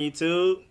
YouTube.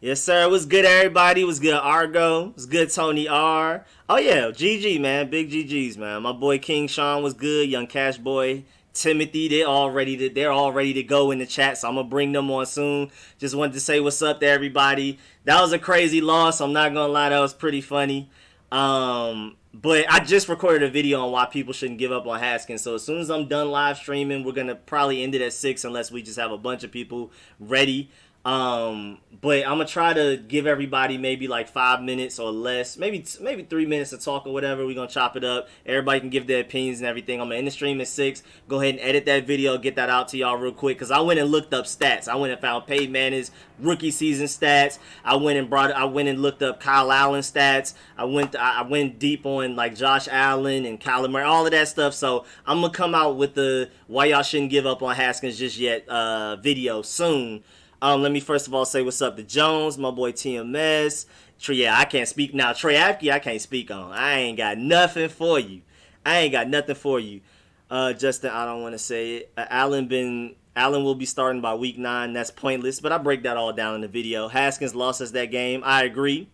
Yes, sir. What's good, everybody? What's good, Argo? What's good, Tony R? Oh yeah, GG, man. Big GGs, man. My boy King Sean was good. Young Cash Boy, Timothy, they're all ready to go in the chat, so I'm gonna bring them on soon. Just wanted to say what's up to everybody. That was a crazy loss. I'm not gonna lie, that was pretty funny. But I just recorded a video on why people shouldn't give up on Haskins. So as soon as I'm done live streaming, we're gonna probably end it at 6 unless we just have a bunch of people ready. But I'm gonna try to give everybody maybe like 5 minutes or less, maybe 3 minutes to talk or whatever. We're gonna chop it up. Everybody can give their opinions and everything. I'm gonna end the stream at 6. Go ahead and edit that video, get that out to y'all real quick. Cause I went and looked up stats. I went and found Peyton Manning's rookie season stats. I went and looked up Kyle Allen stats. I went deep on like Josh Allen and Kyler Murray, all of that stuff. So I'm gonna come out with the why y'all shouldn't give up on Haskins just yet video soon. Let me first of all say what's up to Jones, my boy TMS. Yeah, I can't speak now. Trey Apke, I can't speak on. I ain't got nothing for you. Justin, I don't want to say it. Allen will be starting by week 9. That's pointless, but I break that all down in the video. Haskins lost us that game. I agree,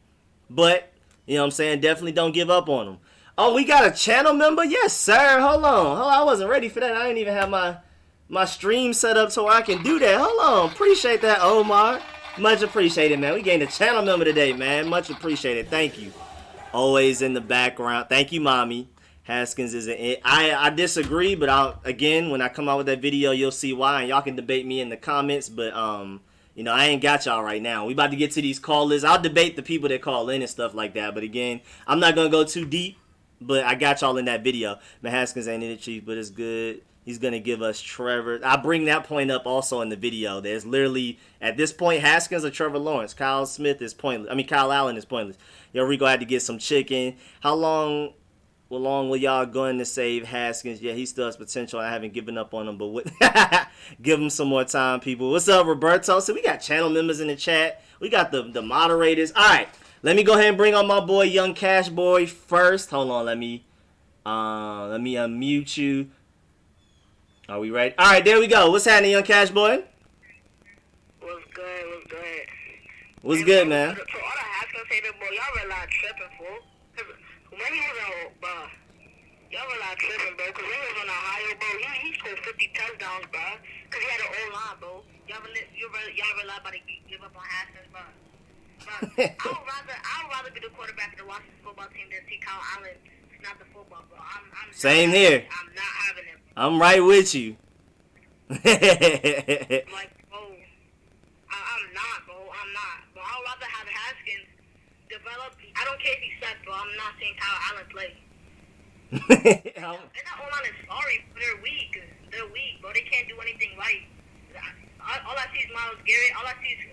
but you know what I'm saying. Definitely don't give up on him. Oh, we got a channel member. Yes, sir. Hold on. I wasn't ready for that. I didn't even have my stream set up so I can do that. Hold on. Appreciate that, Omar. Much appreciated, man. We gained a channel member today, man. Much appreciated. Thank you. Always in the background. Thank you, Mommy. Haskins is I disagree, but again, when I come out with that video, you'll see why, and y'all can debate me in the comments, but I ain't got y'all right now. We about to get to these call lists. I'll debate the people that call in and stuff like that, but again, I'm not going to go too deep, but I got y'all in that video. Man, Haskins ain't in the Chief, but it's good. He's going to give us Trevor. I bring that point up also in the video. There's literally, at this point, Haskins or Trevor Lawrence. Kyle Allen is pointless. Yo, Rico had to get some chicken. How long will y'all going to save Haskins? Yeah, he still has potential. I haven't given up on him, but give him some more time, people. What's up, Roberto? So we got channel members in the chat. We got the moderators. All right, let me go ahead and bring on my boy, Young Cash Boy, first. Hold on, let me unmute you. Are we ready? All right, there we go. What's happening, Young Cash Boy? What's good? What's good, man? So all I have to say that, bro, y'all really not tripping, fool. Cause when he was on, bro, y'all really not tripping, bro. Cause when he was on Ohio, bro, he scored 50 touchdowns, bro. Cause he had an O-line, bro. Y'all really about to give up on Haskins, bro. I would rather be the quarterback of the Washington football team than see Kyle Allen snap the football, bro. Same here. I'm not having it. I'm right with you. Like, bro, I'm not. But I'd rather have Haskins develop. I don't care if he sucks, bro. I'm not saying Kyle Allen play. And that O-line is sorry, but they're weak. Bro. They can't do anything right. All I see is Myles Garrett. All I see is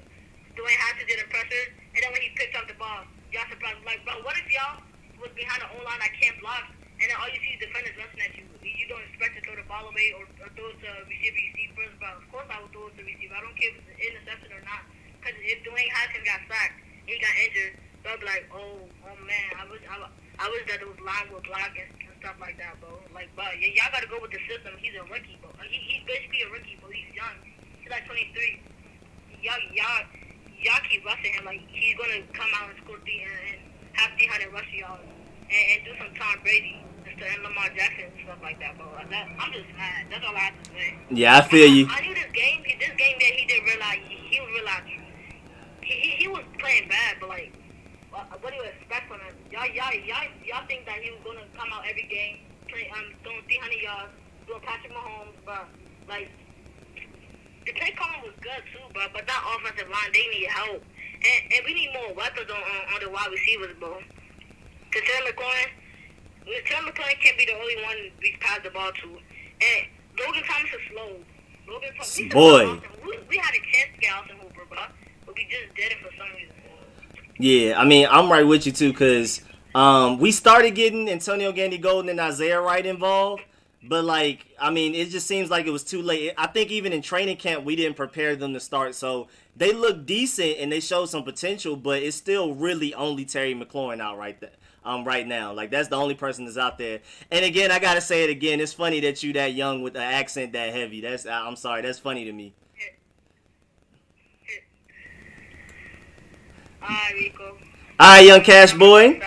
Dwayne Haskins did a pressure, and then when he picks up the ball, y'all surprised. Like, bro, what if y'all was behind the O-line that can't block, and then all you see is defenders rushing at you? You don't expect to throw the ball away or throw it to receiver you see first, but of course I would throw it to receiver. I don't care if it's an interception or not. Because if Dwayne Haskins got sacked, he got injured, they'll be like, oh man, I wish that those line would block and stuff like that, bro. Like, bro, y'all got to go with the system. He's a rookie, bro. He's basically a rookie, bro. He's young. He's like 23. Y'all keep rushing him like he's going to come out and score and have 300 rushing yards and do some Tom Brady and Lamar Jackson and stuff like that, bro. I'm just mad. That's all I have to say. Yeah, I feel you. I knew this game that he didn't realize he was realizing he was playing bad, but like, what do you expect from him? Y'all think that he was gonna come out every game, throwing 300 yards, doing Patrick Mahomes, bro? Like, the play calling was good too, bro. But that offensive line, they need help, and we need more weapons on the wide receivers, bro. Cause Terry McLaurin can't be the only one we pass the ball to. And Logan Thomas is slow. Boy. We had a chance to get Austin Hooper, but we just did it for some reason. Yeah, I mean, I'm right with you, too, because we started getting Antonio Gandy Golden and Isaiah Wright involved. But, like, I mean, it just seems like it was too late. I think even in training camp, we didn't prepare them to start. So they look decent and they showed some potential, but it's still really only Terry McLaurin out right there. Right now, like that's the only person that's out there. And again, I gotta say it again. It's funny that you that young with the accent that heavy. I'm sorry, that's funny to me. Alright, Rico. All right, young Cash boy.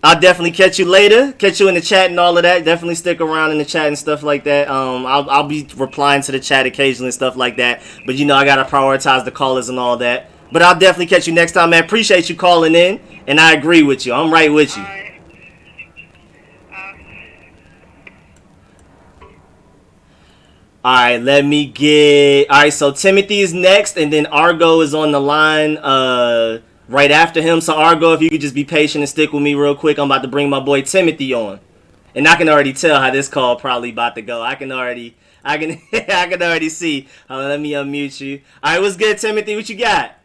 I'll definitely catch you later. Catch you in the chat and all of that. Definitely stick around in the chat and stuff like that. I'll be replying to the chat occasionally and stuff like that. But you know, I gotta prioritize the callers and all that. But I'll definitely catch you next time, man. Appreciate you calling in, and I agree with you. I'm right with you. Alright. All right, let me get. All right, so Timothy is next, and then Argo is on the line. Right after him. So Argo, if you could just be patient and stick with me real quick, I'm about to bring my boy Timothy on, and I can already tell how this call probably about to go. I can already see. Let me unmute you. All right, what's good, Timothy? What you got?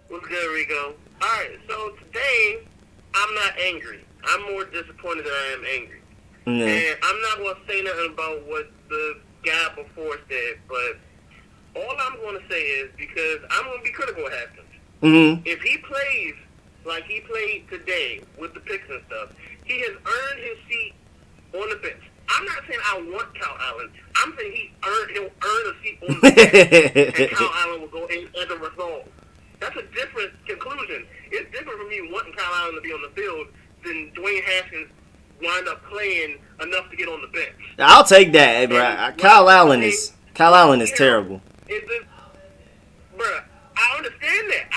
What's good, Rico? Alright, so today, I'm not angry. I'm more disappointed than I am angry. Mm-hmm. And I'm not going to say nothing about what the guy before said, but all I'm going to say is, because I'm going to be critical of Haskins. Mm-hmm. If he plays like he played today with the picks and stuff, he has earned his seat on the bench. I'm not saying I want Kyle Allen. I'm saying he'll earn a seat on the bench, and Kyle Allen will go in as a result. That's a different conclusion. It's different from me wanting Kyle Allen to be on the field than Dwayne Haskins wind up playing enough to get on the bench. I'll take that, bro. Kyle Allen is terrible. Bruh, I understand that.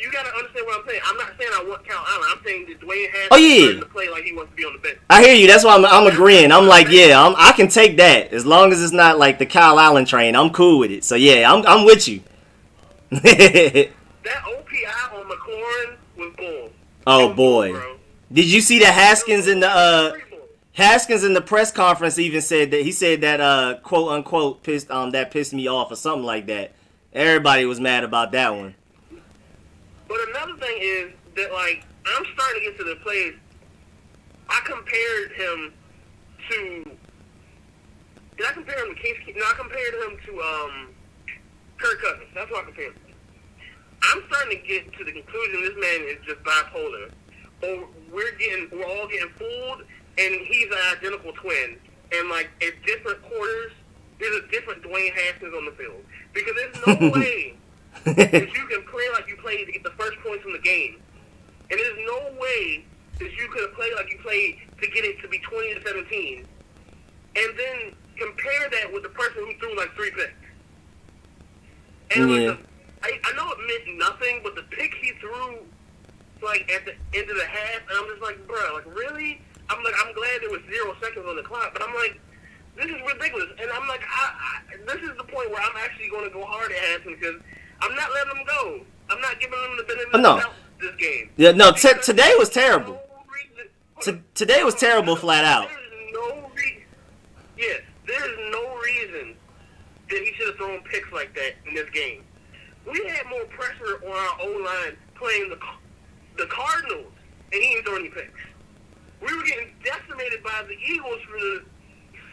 You gotta understand what I'm saying. I'm not saying I want Kyle Allen. I'm saying that Dwayne Haskins to play like he wants to be on the bench. I hear you. That's why I'm agreeing. I'm like, yeah, I can take that as long as it's not like the Kyle Allen train. I'm cool with it. So yeah, I'm with you. That OPI on McLaurin was bull. Oh boy, bro. Did you see that Haskins in the press conference even said that he said that quote unquote that pissed me off or something like that. Everybody was mad about that one. But another thing is that, like, I'm starting to get to the place. I compared him to. Did I compare him to Case? No, I compared him to Kirk Cousins. That's what I compared him to. I'm starting to get to the conclusion this man is just bipolar, or we're all getting fooled, and he's an identical twin. And like at different quarters, there's a different Dwayne Haskins on the field because there's no way that you can play like you played to get the first points from the game, and there's no way that you could have played like you played to get it to be 20-17, and then compare that with the person who threw like 3 picks. And yeah. I know it meant nothing, but the pick he threw, like, at the end of the half, and I'm just like, bro, like, really? I'm glad there was 0 seconds on the clock, but I'm like, this is ridiculous. And I'm like, this is the point where I'm actually going to go hard at Haskins because I'm not letting him go. I'm not giving him the benefit of the doubt this game. Yeah, no, today was terrible. Today was terrible flat out. There is no reason that he should have thrown picks like that in this game. We had more pressure on our O-line playing the Cardinals, and he didn't throw any picks. We were getting decimated by the Eagles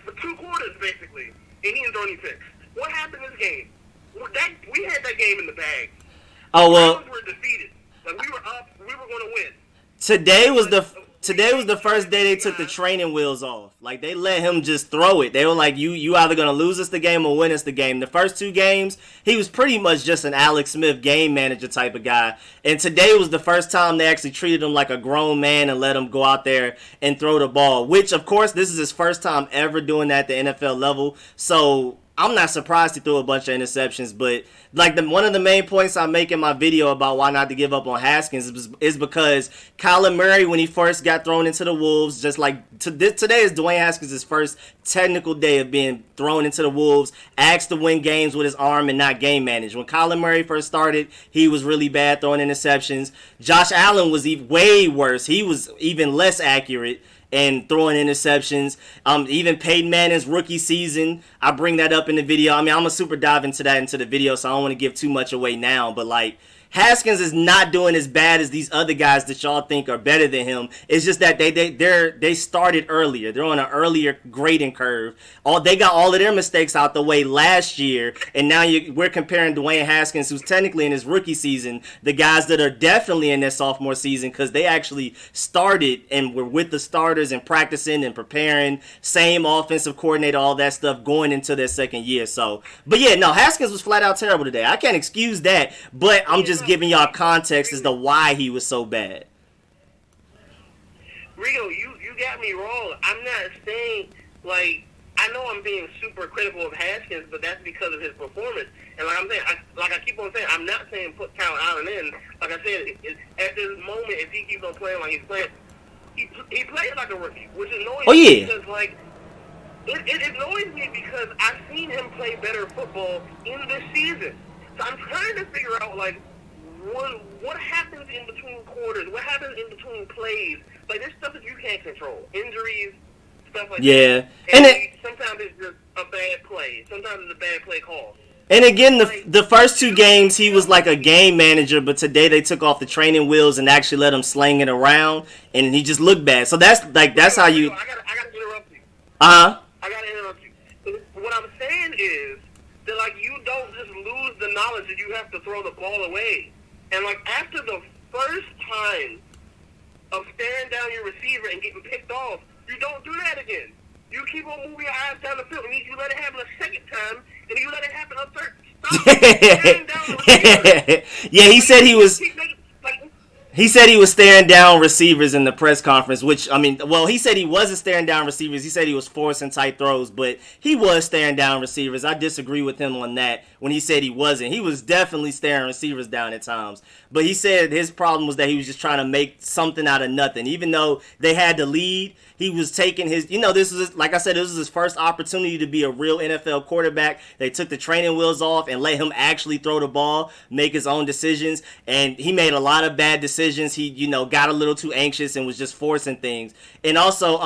for 2 quarters, basically, and he didn't throw any picks. What happened in this game? We had that game in the bag. Oh, well. We were defeated. Like, we were up. We were going to win. Today was the first day they took the training wheels off. Like, they let him just throw it. They were like, you either going to lose us the game or win us the game. The first 2 games, he was pretty much just an Alex Smith game manager type of guy. And today was the first time they actually treated him like a grown man and let him go out there and throw the ball. Which, of course, this is his first time ever doing that at the NFL level. So I'm not surprised he threw a bunch of interceptions, but like one of the main points I make in my video about why not to give up on Haskins is because Kyler Murray, when he first got thrown into the Wolves, just like today is Dwayne Haskins' first technical day of being thrown into the Wolves, asked to win games with his arm and not game manage. When Kyler Murray first started, he was really bad throwing interceptions. Josh Allen was way worse. He was even less accurate and throwing interceptions. Even Peyton Manning's rookie season, I bring that up in the video. I mean, I'm gonna super dive into the video, so I don't want to give too much away now. But like, Haskins is not doing as bad as these other guys that y'all think are better than him. It's just that they started earlier. They're on an earlier grading curve. They got all of their mistakes out the way last year, and now we're comparing Dwayne Haskins, who's technically in his rookie season, the guys that are definitely in their sophomore season because they actually started and were with the starters and practicing and preparing. Same offensive coordinator, all that stuff going into their second year. So, but yeah, no, Haskins was flat out terrible today. I can't excuse that, but I'm just just giving y'all context as to why he was so bad. Rico, you got me wrong. I'm not saying, like, I know I'm being super critical of Haskins, but that's because of his performance. And like I'm saying, I keep on saying, I'm not saying put Kyle Allen in. Like I said, at this moment, if he keeps on playing like he's playing, he plays like a rookie, which annoys me because, like, it annoys me because I've seen him play better football in this season. So I'm trying to figure out, like, what happens in between quarters, what happens in between plays. Like, there's stuff that you can't control. Injuries, stuff like that. And sometimes it's just a bad play. Sometimes it's a bad play call. And again, the first 2 games, he was like a game manager, but today they took off the training wheels and actually let him sling it around, and he just looked bad. So that's how you... I gotta interrupt you. Uh-huh. I gotta interrupt you. What I'm saying is that, like, you don't just lose the knowledge that you have to throw the ball away. And, like, after the first time of staring down your receiver and getting picked off, you don't do that again. You keep on moving your eyes down the field. And you let it happen a second time, and you let it happen a third. Stop staring down the receiver. Yeah, he said he was... He said he was staring down receivers in the press conference, which, I mean, well, he said he wasn't staring down receivers. He said he was forcing tight throws, but he was staring down receivers. I disagree with him on that when he said he wasn't. He was definitely staring receivers down at times. But he said his problem was that he was just trying to make something out of nothing. Even though they had the lead, he was taking his, this was, like I said, this was his first opportunity to be a real NFL quarterback. They took the training wheels off and let him actually throw the ball, make his own decisions, and he made a lot of bad decisions. He, got a little too anxious and was just forcing things. And also,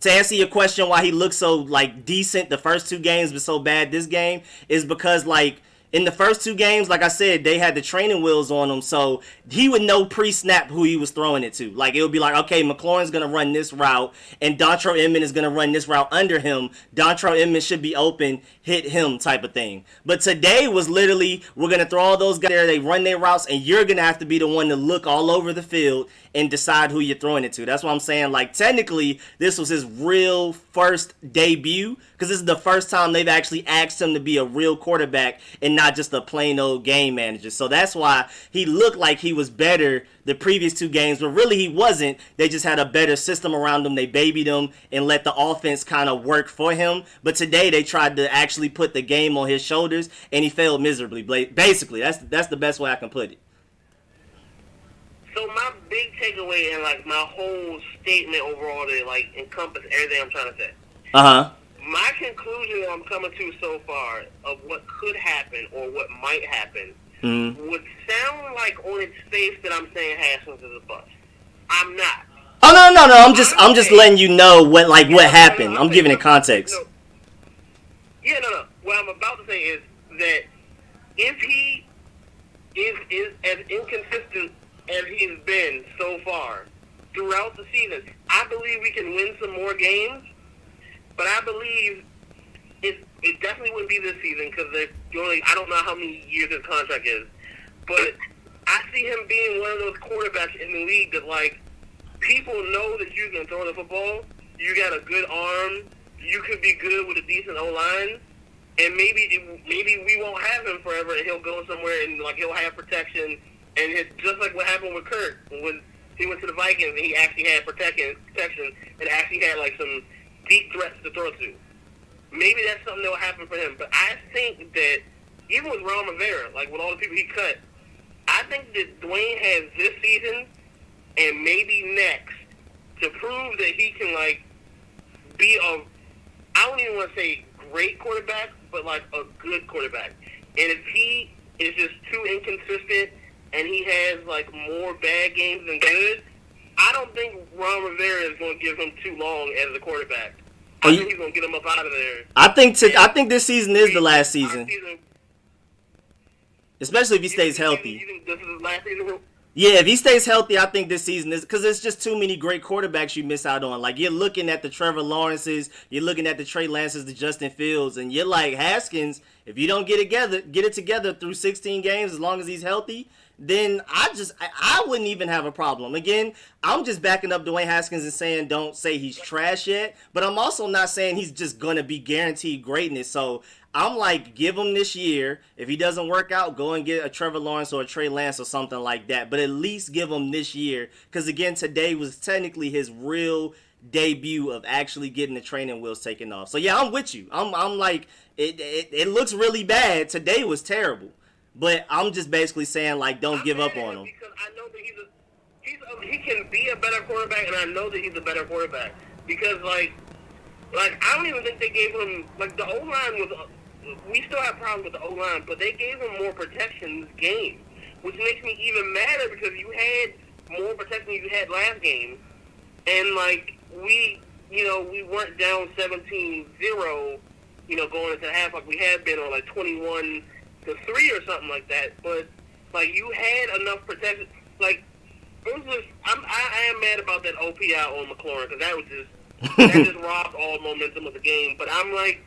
to answer your question why he looked so, like, decent the first 2 games but so bad this game is because, like, in the first 2 games, like I said, they had the training wheels on him, so he would know pre-snap who he was throwing it to. Like, it would be like, okay, McLaurin's going to run this route, and Dontrell Inman is going to run this route under him. Dontrell Inman should be open, hit him type of thing. But today was literally, we're going to throw all those guys there, they run their routes, and you're going to have to be the one to look all over the field and decide who you're throwing it to. That's what I'm saying. Like, technically, this was his real first debut, because this is the first time they've actually asked him to be a real quarterback and not just a plain old game manager. So that's why he looked like he was better the previous 2 games, but really he wasn't. They just had a better system around him. They babied him and let the offense kind of work for him. But today they tried to actually put the game on his shoulders, and he failed miserably. Basically, that's the best way I can put it. So my big takeaway and, like, my whole statement overall to, like, encompass everything I'm trying to say. Uh-huh. My conclusion that I'm coming to so far of what could happen or what might happen would sound like on its face that I'm saying Haskins is a bust. I'm not. Oh no! I'm just letting you know what happened. I'm giving it context. No. What I'm about to say is that if he is as inconsistent as he's been so far throughout the season, I believe we can win some more games. But I believe it definitely wouldn't be this season because I don't know how many years his contract is. But I see him being one of those quarterbacks in the league that, like, people know that you can throw the football. You got a good arm. You could be good with a decent O-line. And maybe we won't have him forever and he'll go somewhere and, like, he'll have protection. And it's just like what happened with Kurt when he went to the Vikings and he actually had protection and actually had, like, some deep threats to throw to. Maybe that's something that will happen for him. But I think that even with Ron Rivera, like with all the people he cut, I think that Dwayne has this season and maybe next to prove that he can, like, be I don't even want to say great quarterback, but, like, a good quarterback. And if he is just too inconsistent and he has, like, more bad games than good, I don't think Ron Rivera is going to give him too long as a quarterback. I think he's going to get him up out of there. I think this season is the last season. Especially if he stays healthy. You think this is his last season? Yeah, if he stays healthy, I think this season is, because there's just too many great quarterbacks you miss out on. Like, you're looking at the Trevor Lawrences, you're looking at the Trey Lances, the Justin Fields, and you're like, Haskins, if you don't get it together through 16 games, as long as he's healthy, then I wouldn't even have a problem. Again, I'm just backing up Dwayne Haskins and saying don't say he's trash yet, but I'm also not saying he's just going to be guaranteed greatness. So I'm like, give him this year. If he doesn't work out, go and get a Trevor Lawrence or a Trey Lance or something like that. But at least give him this year. Because, again, today was technically his real debut of actually getting the training wheels taken off. So, yeah, I'm with you. I'm like, it looks really bad. Today was terrible. But I'm just basically saying, like, don't give up on him. Because I know that he can be a better quarterback, and I know that he's a better quarterback. Because, like I don't even think they gave him, like, the O-line was, we still have problems with the O-line, but they gave him more protection this game, which makes me even madder because you had more protection than you had last game. And, like, we weren't down 17-0, going into the half like we had been, or, like, 21-3 or something like that. But, like, you had enough protection. Like, it was just, I am mad about that OP out on McLaurin, because that just robbed all momentum of the game. But I'm like,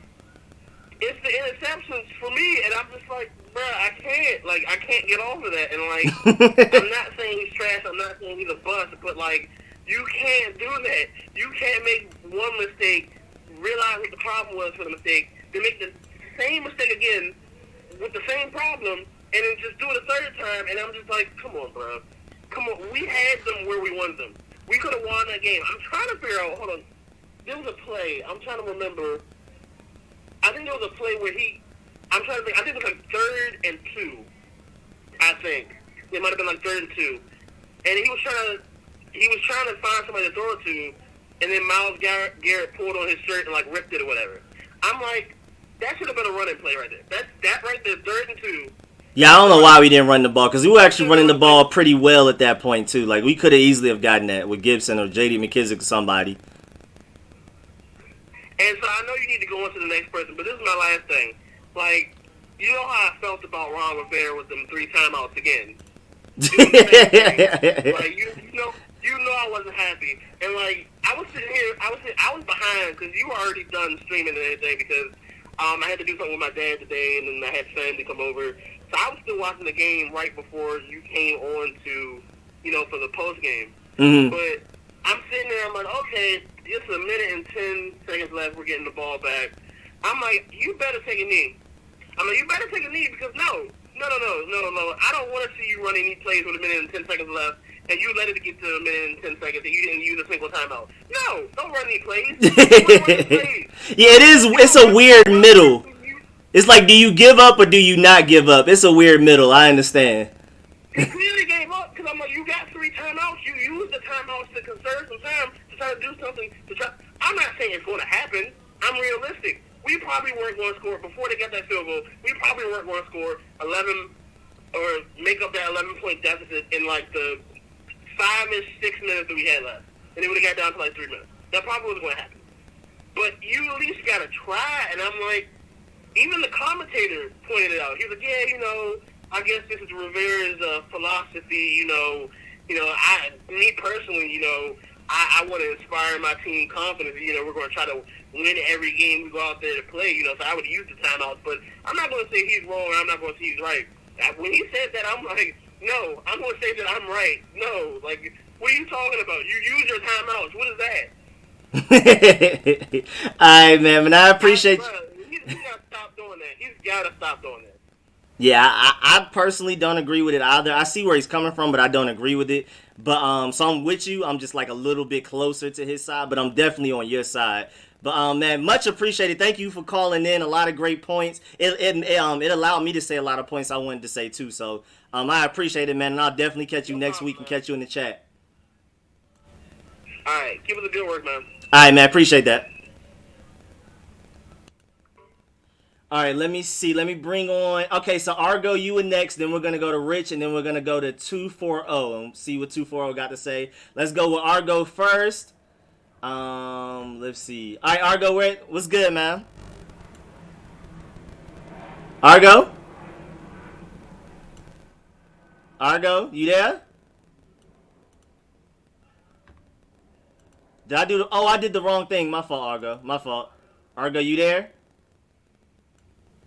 it's the interceptions for me, and I'm just like, bruh, I can't get off of that. And, like, I'm not saying he's trash, I'm not saying he's a bust, but, like, you can't do that. You can't make one mistake, realize what the problem was for the mistake, then make the same mistake again with the same problem, and then just do it a third time. And I'm just like, come on, bro. Come on. We had them where we wanted them. We could have won that game. I'm trying to figure out, hold on. There was a play. I'm trying to remember. I think there was a play where I'm trying to think. I think it was like 3rd and 2. I think. It might have been like 3rd and 2. And he was trying to find somebody to throw it to, and then Myles Garrett pulled on his shirt and, like, ripped it or whatever. I'm like, that should have been a running play right there. That right there, 3rd and 2. Yeah, I don't know why we didn't run the ball, because we were actually running the ball pretty well at that point, too. Like, we could have easily have gotten that with Gibson or J.D. McKissick or somebody. And so I know you need to go on to the next person, but this is my last thing. Like, you know how I felt about Ron Rivera with them 3 timeouts again. Like, you know I wasn't happy. And, like, I was behind, because you were already done streaming and everything, because I had to do something with my dad today, and then I had family come over. So I was still watching the game right before you came on to, for the post game. Mm-hmm. But I'm sitting there, I'm like, okay, it's a minute and 10 seconds left, we're getting the ball back. I'm like, you better take a knee. I'm like, you better take a knee, because no. I don't want to see you run any plays with a minute and 10 seconds left, and you let it get to a minute and 10 seconds, and you didn't use a single timeout. No, don't run any plays. Yeah, it's a weird middle. It's like, do you give up or do you not give up? It's a weird middle. I understand. He clearly gave up, because I'm like, you got 3 timeouts. You used the timeouts to conserve some time to try to do something. I'm not saying it's going to happen. I'm realistic. We probably weren't going to score before they got that field goal. We probably weren't going to score 11 or make up that 11-point deficit in like the 5-ish, 6 minutes that we had left, and it would have got down to like 3 minutes. That probably wasn't going to happen. But you at least got to try. And I'm like, even the commentator pointed it out. He was like, yeah, I guess this is Rivera's philosophy. Me personally, I want to inspire my team confidence. We're going to try to win every game we go out there to play. So I would use the timeouts, but I'm not going to say he's wrong, and I'm not going to say he's right. When he said that, I'm like, no, I'm going to say that I'm right. No, like, what are you talking about? You use your timeouts. What is that? All right, man, and I appreciate you. He's got to stop doing that. He's got to stop doing that. Yeah, I personally don't agree with it either. I see where he's coming from, but I don't agree with it. But so I'm with you. I'm just like a little bit closer to his side, but I'm definitely on your side. But man, much appreciated. Thank you for calling in. A lot of great points. It allowed me to say a lot of points I wanted to say too. So I appreciate it, man, and I'll definitely catch you next week and catch you in the chat. All right, keep up the good work, man. All right, man, appreciate that. All right, let me see. Let me bring on. Okay, so Argo, you were next. Then we're gonna go to Rich, and then we're gonna go to 240 and see what 240 got to say. Let's go with Argo first. Let's see. All right, Argo, what's good, man? Argo, you there? Did I do? I did the wrong thing. My fault, Argo. My fault. Argo, you there?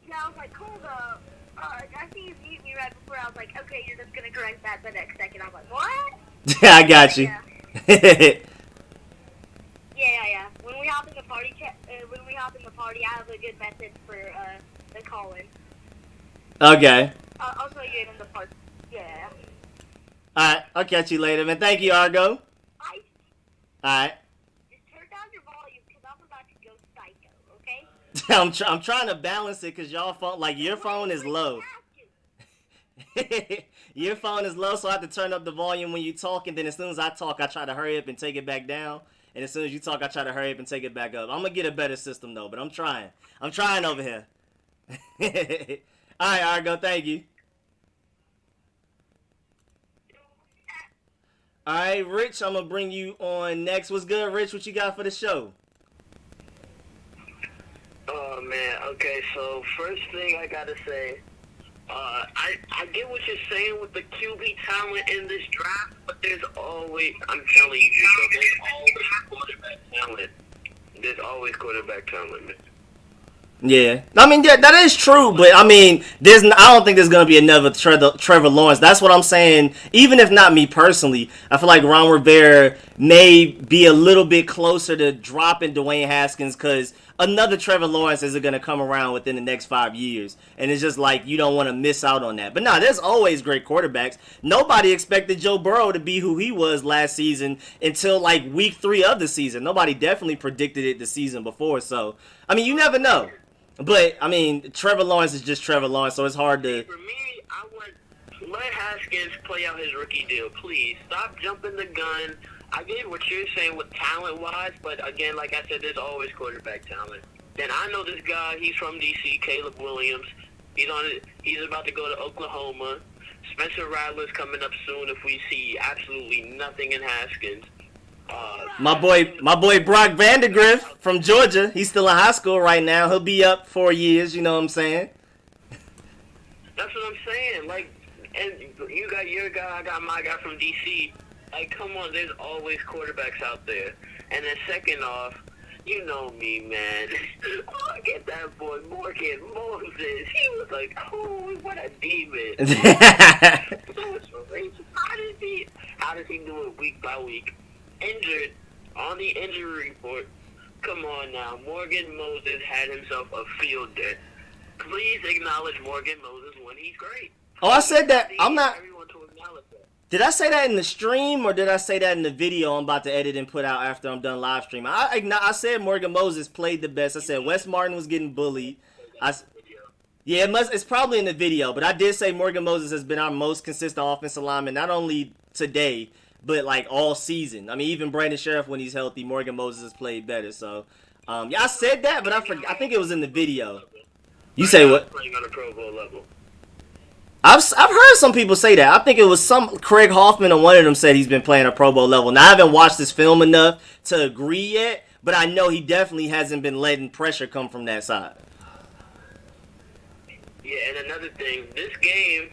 Yeah, I was like, hold up. I see you mute me right before. I was like, okay, you're just gonna correct that the next second. I was like, what? Yeah, I got you. Yeah. When we hop in the party, I have a good message for They call in. Okay. I'll tell you in the part. Yeah. Alright, I'll catch you later, man. Thank you, Argo. I Alright. just turn down your volume because I'm about to go psycho. Okay? I'm trying to balance it because y'all phone, like your phone is low. Your phone is low, so I have to turn up the volume when you talk, and then as soon as I talk, I try to hurry up and take it back down. And as soon as you talk, I try to hurry up and take it back up. I'm gonna get a better system though, but I'm trying. I'm trying over here. Alright, Argo, thank you. Alright, Rich, I'm gonna bring you on next. What's good, Rich? What you got for the show? Oh man, okay, so first thing I gotta say, I get what you're saying with the QB talent in this draft, but there's always, I'm telling you, Rico, there's always quarterback talent, man. Yeah, I mean, yeah, that is true, but I mean, I don't think there's gonna be another Trevor Lawrence. That's what I'm saying. Even if not me personally, I feel like Ron Rivera may be a little bit closer to dropping Dwayne Haskins because another Trevor Lawrence isn't gonna come around within the next 5 years, and it's just like you don't want to miss out on that. But nah, there's always great quarterbacks. Nobody expected Joe Burrow to be who he was last season until like week 3 of the season. Nobody definitely predicted it the season before. So I mean, you never know. But, I mean, Trevor Lawrence is just Trevor Lawrence, so it's hard to... For me, I want let Haskins play out his rookie deal, please. Stop jumping the gun. I get what you're saying with talent-wise, but again, like I said, there's always quarterback talent. Then I know this guy, he's from D.C., Caleb Williams. He's about to go to Oklahoma. Spencer Rattler's coming up soon if we see absolutely nothing in Haskins. My boy Brock Vandegrift from Georgia. He's still in high school right now. He'll be up 4 years. You know what I'm saying? That's what I'm saying. Like, and you got your guy, I got my guy from DC. Like, come on, there's always quarterbacks out there. And then second off, you know me, man. Look at that boy, Morgan Moses. He was like, oh, what a demon. How does he do it week by week? Injured on the injury report. Come on now, Morgan Moses had himself a field day. Please acknowledge Morgan Moses when he's great. Oh, I said that. I'm not. Everyone to acknowledge that. Did I say that in the stream or did I say that in the video I'm about to edit and put out after I'm done live streaming? I said Morgan Moses played the best. I said Wes Martin was getting bullied. Yeah, it's probably in the video, but I did say Morgan Moses has been our most consistent offensive lineman, not only today, but like all season. I mean, even Brandon Sheriff, when he's healthy, Morgan Moses has played better. So, yeah, I said that, but I think it was in the video. You say what? Playing on a Pro Bowl level. I've heard some people say that. I think it was Craig Hoffman or one of them said he's been playing a Pro Bowl level. Now, I haven't watched this film enough to agree yet, but I know he definitely hasn't been letting pressure come from that side. Yeah, and another thing, this game,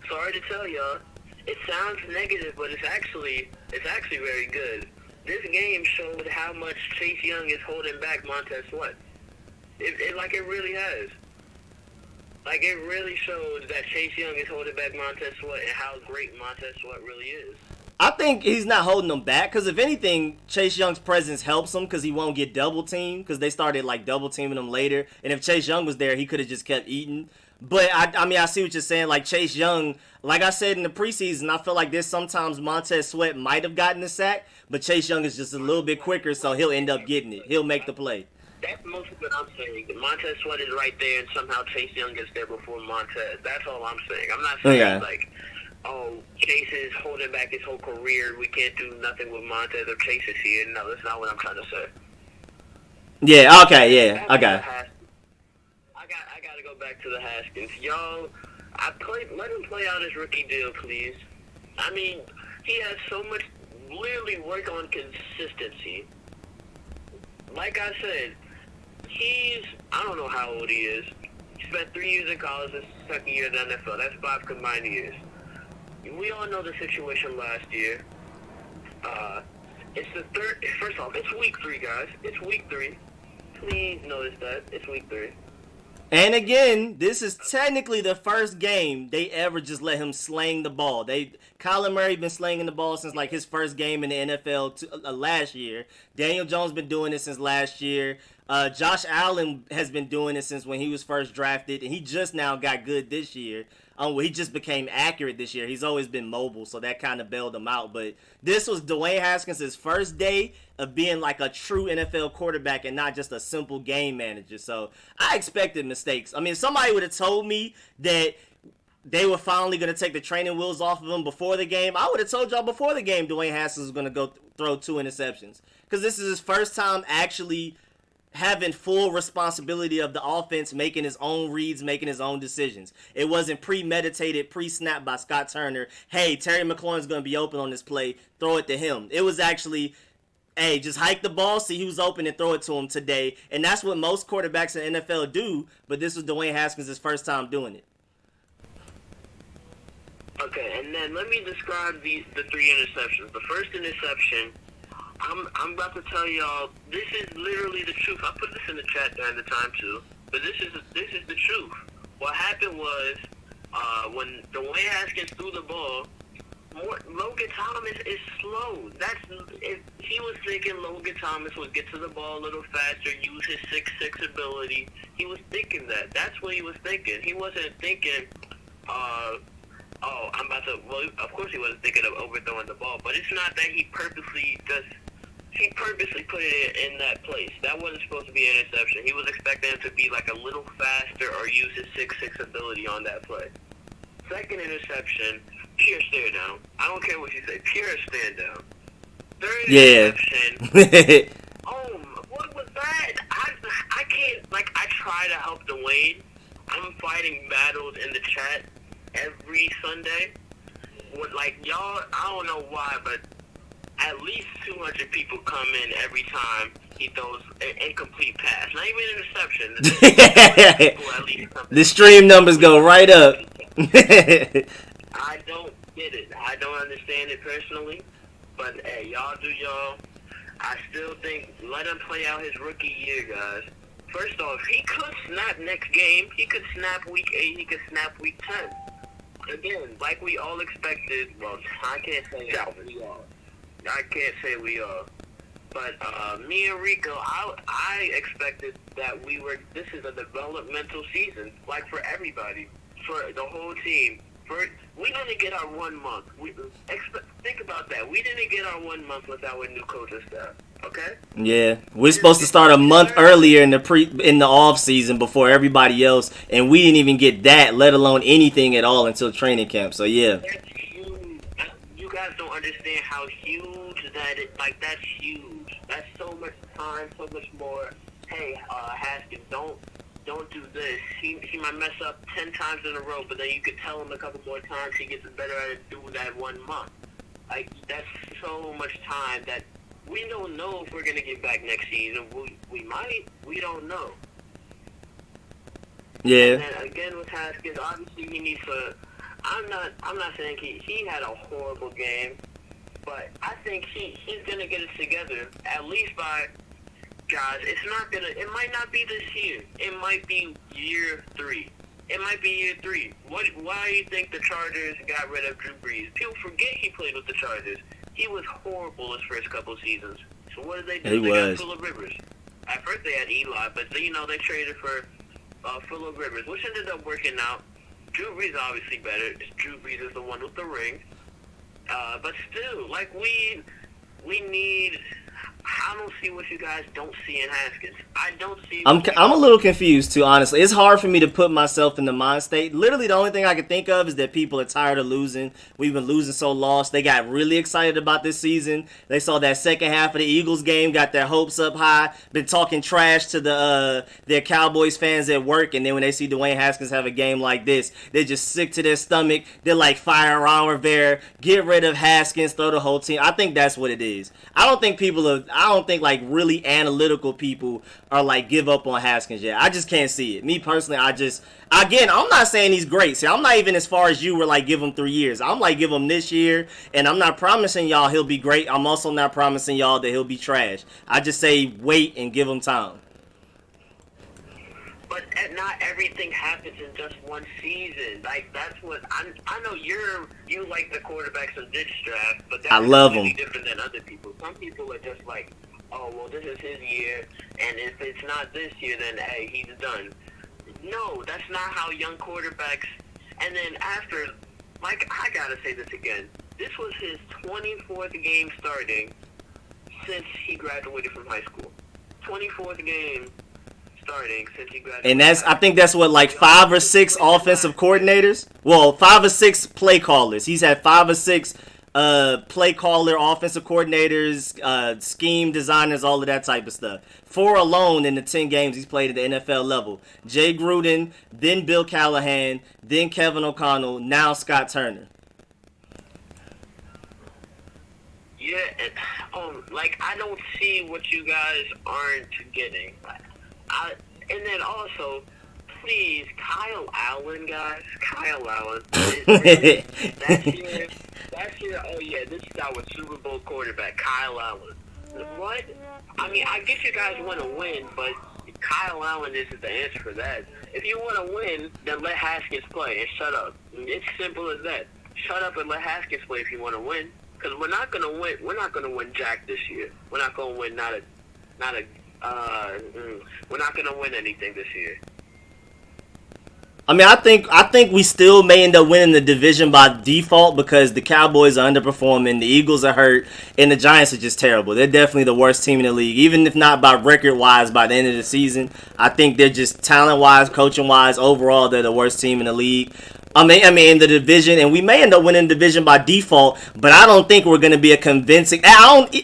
sorry to tell y'all, it sounds negative, but it's actually very good. This game showed how much Chase Young is holding back Montez Sweat. It really has. Like, it really shows that Chase Young is holding back Montez Sweat and how great Montez Sweat really is. I think he's not holding them back because, if anything, Chase Young's presence helps him because he won't get double-teamed because they started, like, double-teaming him later. And if Chase Young was there, he could have just kept eating. But, I mean, I see what you're saying. Like, Chase Young, like I said in the preseason, I feel like there's sometimes Montez Sweat might have gotten the sack, but Chase Young is just a little bit quicker, so he'll end up getting it. He'll make the play. That's most of what I'm saying. Montez Sweat is right there, and somehow Chase Young gets there before Montez. That's all I'm saying. I'm not saying, like, oh, Chase is holding back his whole career. We can't do nothing with Montez or Chase is here. No, that's not what I'm trying to say. Yeah, okay, yeah, okay. I got to go back to the Haskins. Y'all, let him play out his rookie deal, please. I mean, he has so much, literally work on consistency. Like I said, I don't know how old he is. He spent 3 years in college, his second year in the NFL. That's 5 combined years. We all know the situation last year. It's the third. First off, it's week 3, guys. It's week 3. Please notice that. It's week 3. And again, this is technically the first game they ever just let him slang the ball. Kyler Murray been slanging the ball since like his first game in the NFL last year. Daniel Jones been doing it since last year. Josh Allen has been doing it since when he was first drafted, and he just now got good this year. He just became accurate this year. He's always been mobile, so that kind of bailed him out. But this was Dwayne Haskins' first day of being like a true NFL quarterback and not just a simple game manager. So I expected mistakes. I mean, if somebody would have told me that they were finally going to take the training wheels off of him before the game, I would have told y'all before the game Dwayne Haskins was going to go throw 2 interceptions. Because this is his first time actually having full responsibility of the offense, making his own reads, making his own decisions. It wasn't premeditated, pre-snap by Scott Turner. Hey, Terry McLaurin's going to be open on this play. Throw it to him. It was actually, hey, just hike the ball, see who's open, and throw it to him today. And that's what most quarterbacks in the NFL do, but this was Dwayne Haskins' first time doing it. Okay, and then let me describe the 3 interceptions. The first interception, I'm about to tell y'all, this is literally the truth. I put this in the chat during the time too, but this is the truth. What happened was when Dwayne Haskins threw the ball, Logan Thomas is slow. He was thinking Logan Thomas would get to the ball a little faster, use his 6'6" ability. He was thinking that. That's what he was thinking. He wasn't thinking, well, of course he wasn't thinking of overthrowing the ball, but it's not that he purposely put it in that place. That wasn't supposed to be an interception. He was expecting him to be like a little faster or use his 6'6" ability on that play. Second interception, pure stare down. I don't care what you say, pure stand down. Third interception, what was that? I can't, I try to help Dwayne. I'm fighting battles in the chat every Sunday. Y'all, I don't know why, but at least 200 people come in every time he throws an incomplete pass. Not even an interception. The stream numbers go right up. I don't get it. I don't understand it personally. But, hey, y'all do y'all. I still think, let him play out his rookie year, guys. First off, he could snap next game. He could snap week 8. He could snap week 10. Again, like we all expected. Well, I can't say we all. I can't say we all. But me and Rico, I expected that this is a developmental season, like for everybody, for the whole team. We only get our 1 month. Think about that. We didn't get our 1 month with our new coaching staff. Okay? Yeah, we're supposed to start a month earlier in the off season before everybody else, and we didn't even get that, let alone anything at all until training camp. So yeah. That's huge. You guys don't understand how huge that is. That's huge. That's so much time, so much more. Hey, Haskins, don't do this. He might mess up 10 times in a row, but then you could tell him a couple more times he gets better at it through that 1 month. That's so much time that we don't know if we're going to get back next season. We might. We don't know. Yeah. And then again with Haskins, obviously he needs to. I'm not saying he had a horrible game, but I think he's going to get it together at least by. Guys, it might not be this year. It might be year 3. It might be year 3. Why do you think the Chargers got rid of Drew Brees? People forget he played with the Chargers. He was horrible his first couple seasons. So what did they do? They got Phillip Rivers. At first they had Eli, but they traded for Phillip Rivers, which ended up working out. Drew Brees obviously better. Drew Brees is the one with the ring. But still, we need. I don't see what you guys don't see in Haskins. I don't see. I'm a little confused too, honestly. It's hard for me to put myself in the mind state. Literally, the only thing I can think of is that people are tired of losing. We've been losing so lost. They got really excited about this season. They saw that second half of the Eagles game, got their hopes up high. Been talking trash to their Cowboys fans at work, and then when they see Dwayne Haskins have a game like this, they're just sick to their stomach. They're like, fire Ron Rivera, get rid of Haskins, throw the whole team. I think that's what it is. I don't think like really analytical people are like give up on Haskins yet. I just can't see it. Me personally, I'm not saying he's great. See, I'm not even as far as you were like give him 3 years. I'm like give him this year, and I'm not promising y'all he'll be great. I'm also not promising y'all that he'll be trash. I just say wait and give him time. But not everything happens in just one season. Like, that's what I know. You like the quarterbacks of this draft, but that's I love completely them. different than other people. Some people are just like, oh, well, this is his year, and if it's not this year, then hey, he's done. No, that's not how young quarterbacks. And then after, like, I gotta say this again. This was his 24th game starting since he graduated from high school. 24th game starting since he graduated. And I think that's what, like 5 or 6 offensive coordinators. Well, 5 or 6 play callers. He's had 5 or 6 play caller, offensive coordinators, scheme designers, all of that type of stuff. 4 alone in the 10 games he's played at the NFL level. Jay Gruden, then Bill Callahan, then Kevin O'Connell, now Scott Turner. Yeah, and, like, I don't see what you guys aren't getting. And then also, please, Kyle Allen, guys. Kyle Allen. That's your, oh yeah, this is our Super Bowl quarterback, Kyle Allen. What? I mean, I guess you guys want to win, but Kyle Allen isn't the answer for that. If you want to win, then let Haskins play and shut up. It's simple as that. Shut up and let Haskins play if you want to win. Because we're not gonna win. We're not gonna win jack this year. We're not gonna win. We're not gonna win anything this year. I mean, I think we still may end up winning the division by default because the Cowboys are underperforming, the Eagles are hurt, and the Giants are just terrible. They're definitely the worst team in the league, even if not by record-wise by the end of the season. I think they're just talent-wise, coaching-wise, overall, they're the worst team in the league. I mean, in the division, and we may end up winning the division by default, but I don't think we're going to be a convincing.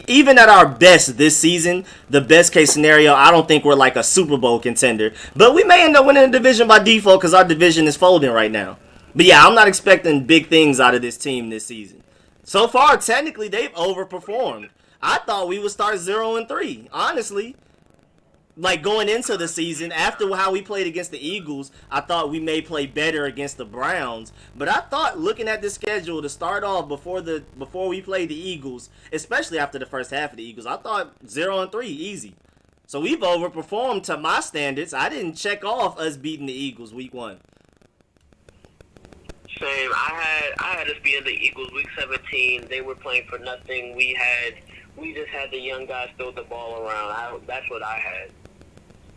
Even at our best this season, the best case scenario, I don't think we're like a Super Bowl contender. But we may end up winning the division by default because our division is folding right now. But yeah, I'm not expecting big things out of this team this season. So far, technically, they've overperformed. I thought we would start 0-3, honestly. Like, going into the season, after how we played against the Eagles, I thought we may play better against the Browns. But I thought, looking at the schedule to start off before we played the Eagles, especially after the first half of the Eagles, I thought 0-3 easy. So we've overperformed to my standards. I didn't check off us beating the Eagles week 1. Same. I had us beating the Eagles week 17. They were playing for nothing. We just had the young guys throw the ball around. That's what I had.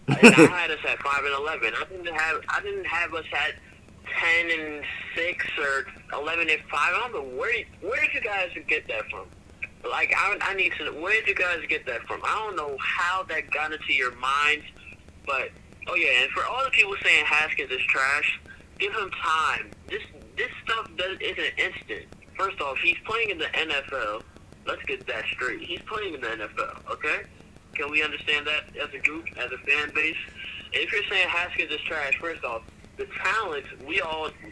And I had us at 5-11. I didn't have us at 10-6 or 11-5. I don't know where did you guys get that from? Like, I need to know, where did you guys get that from? I don't know how that got into your minds, but oh yeah. And for all the people saying Haskins is trash, give him time. This stuff isn't instant. First off, he's playing in the NFL. Let's get that straight. He's playing in the NFL. Okay. Can we understand that as a group, as a fan base? And if you're saying Haskins is trash, first off, the talent,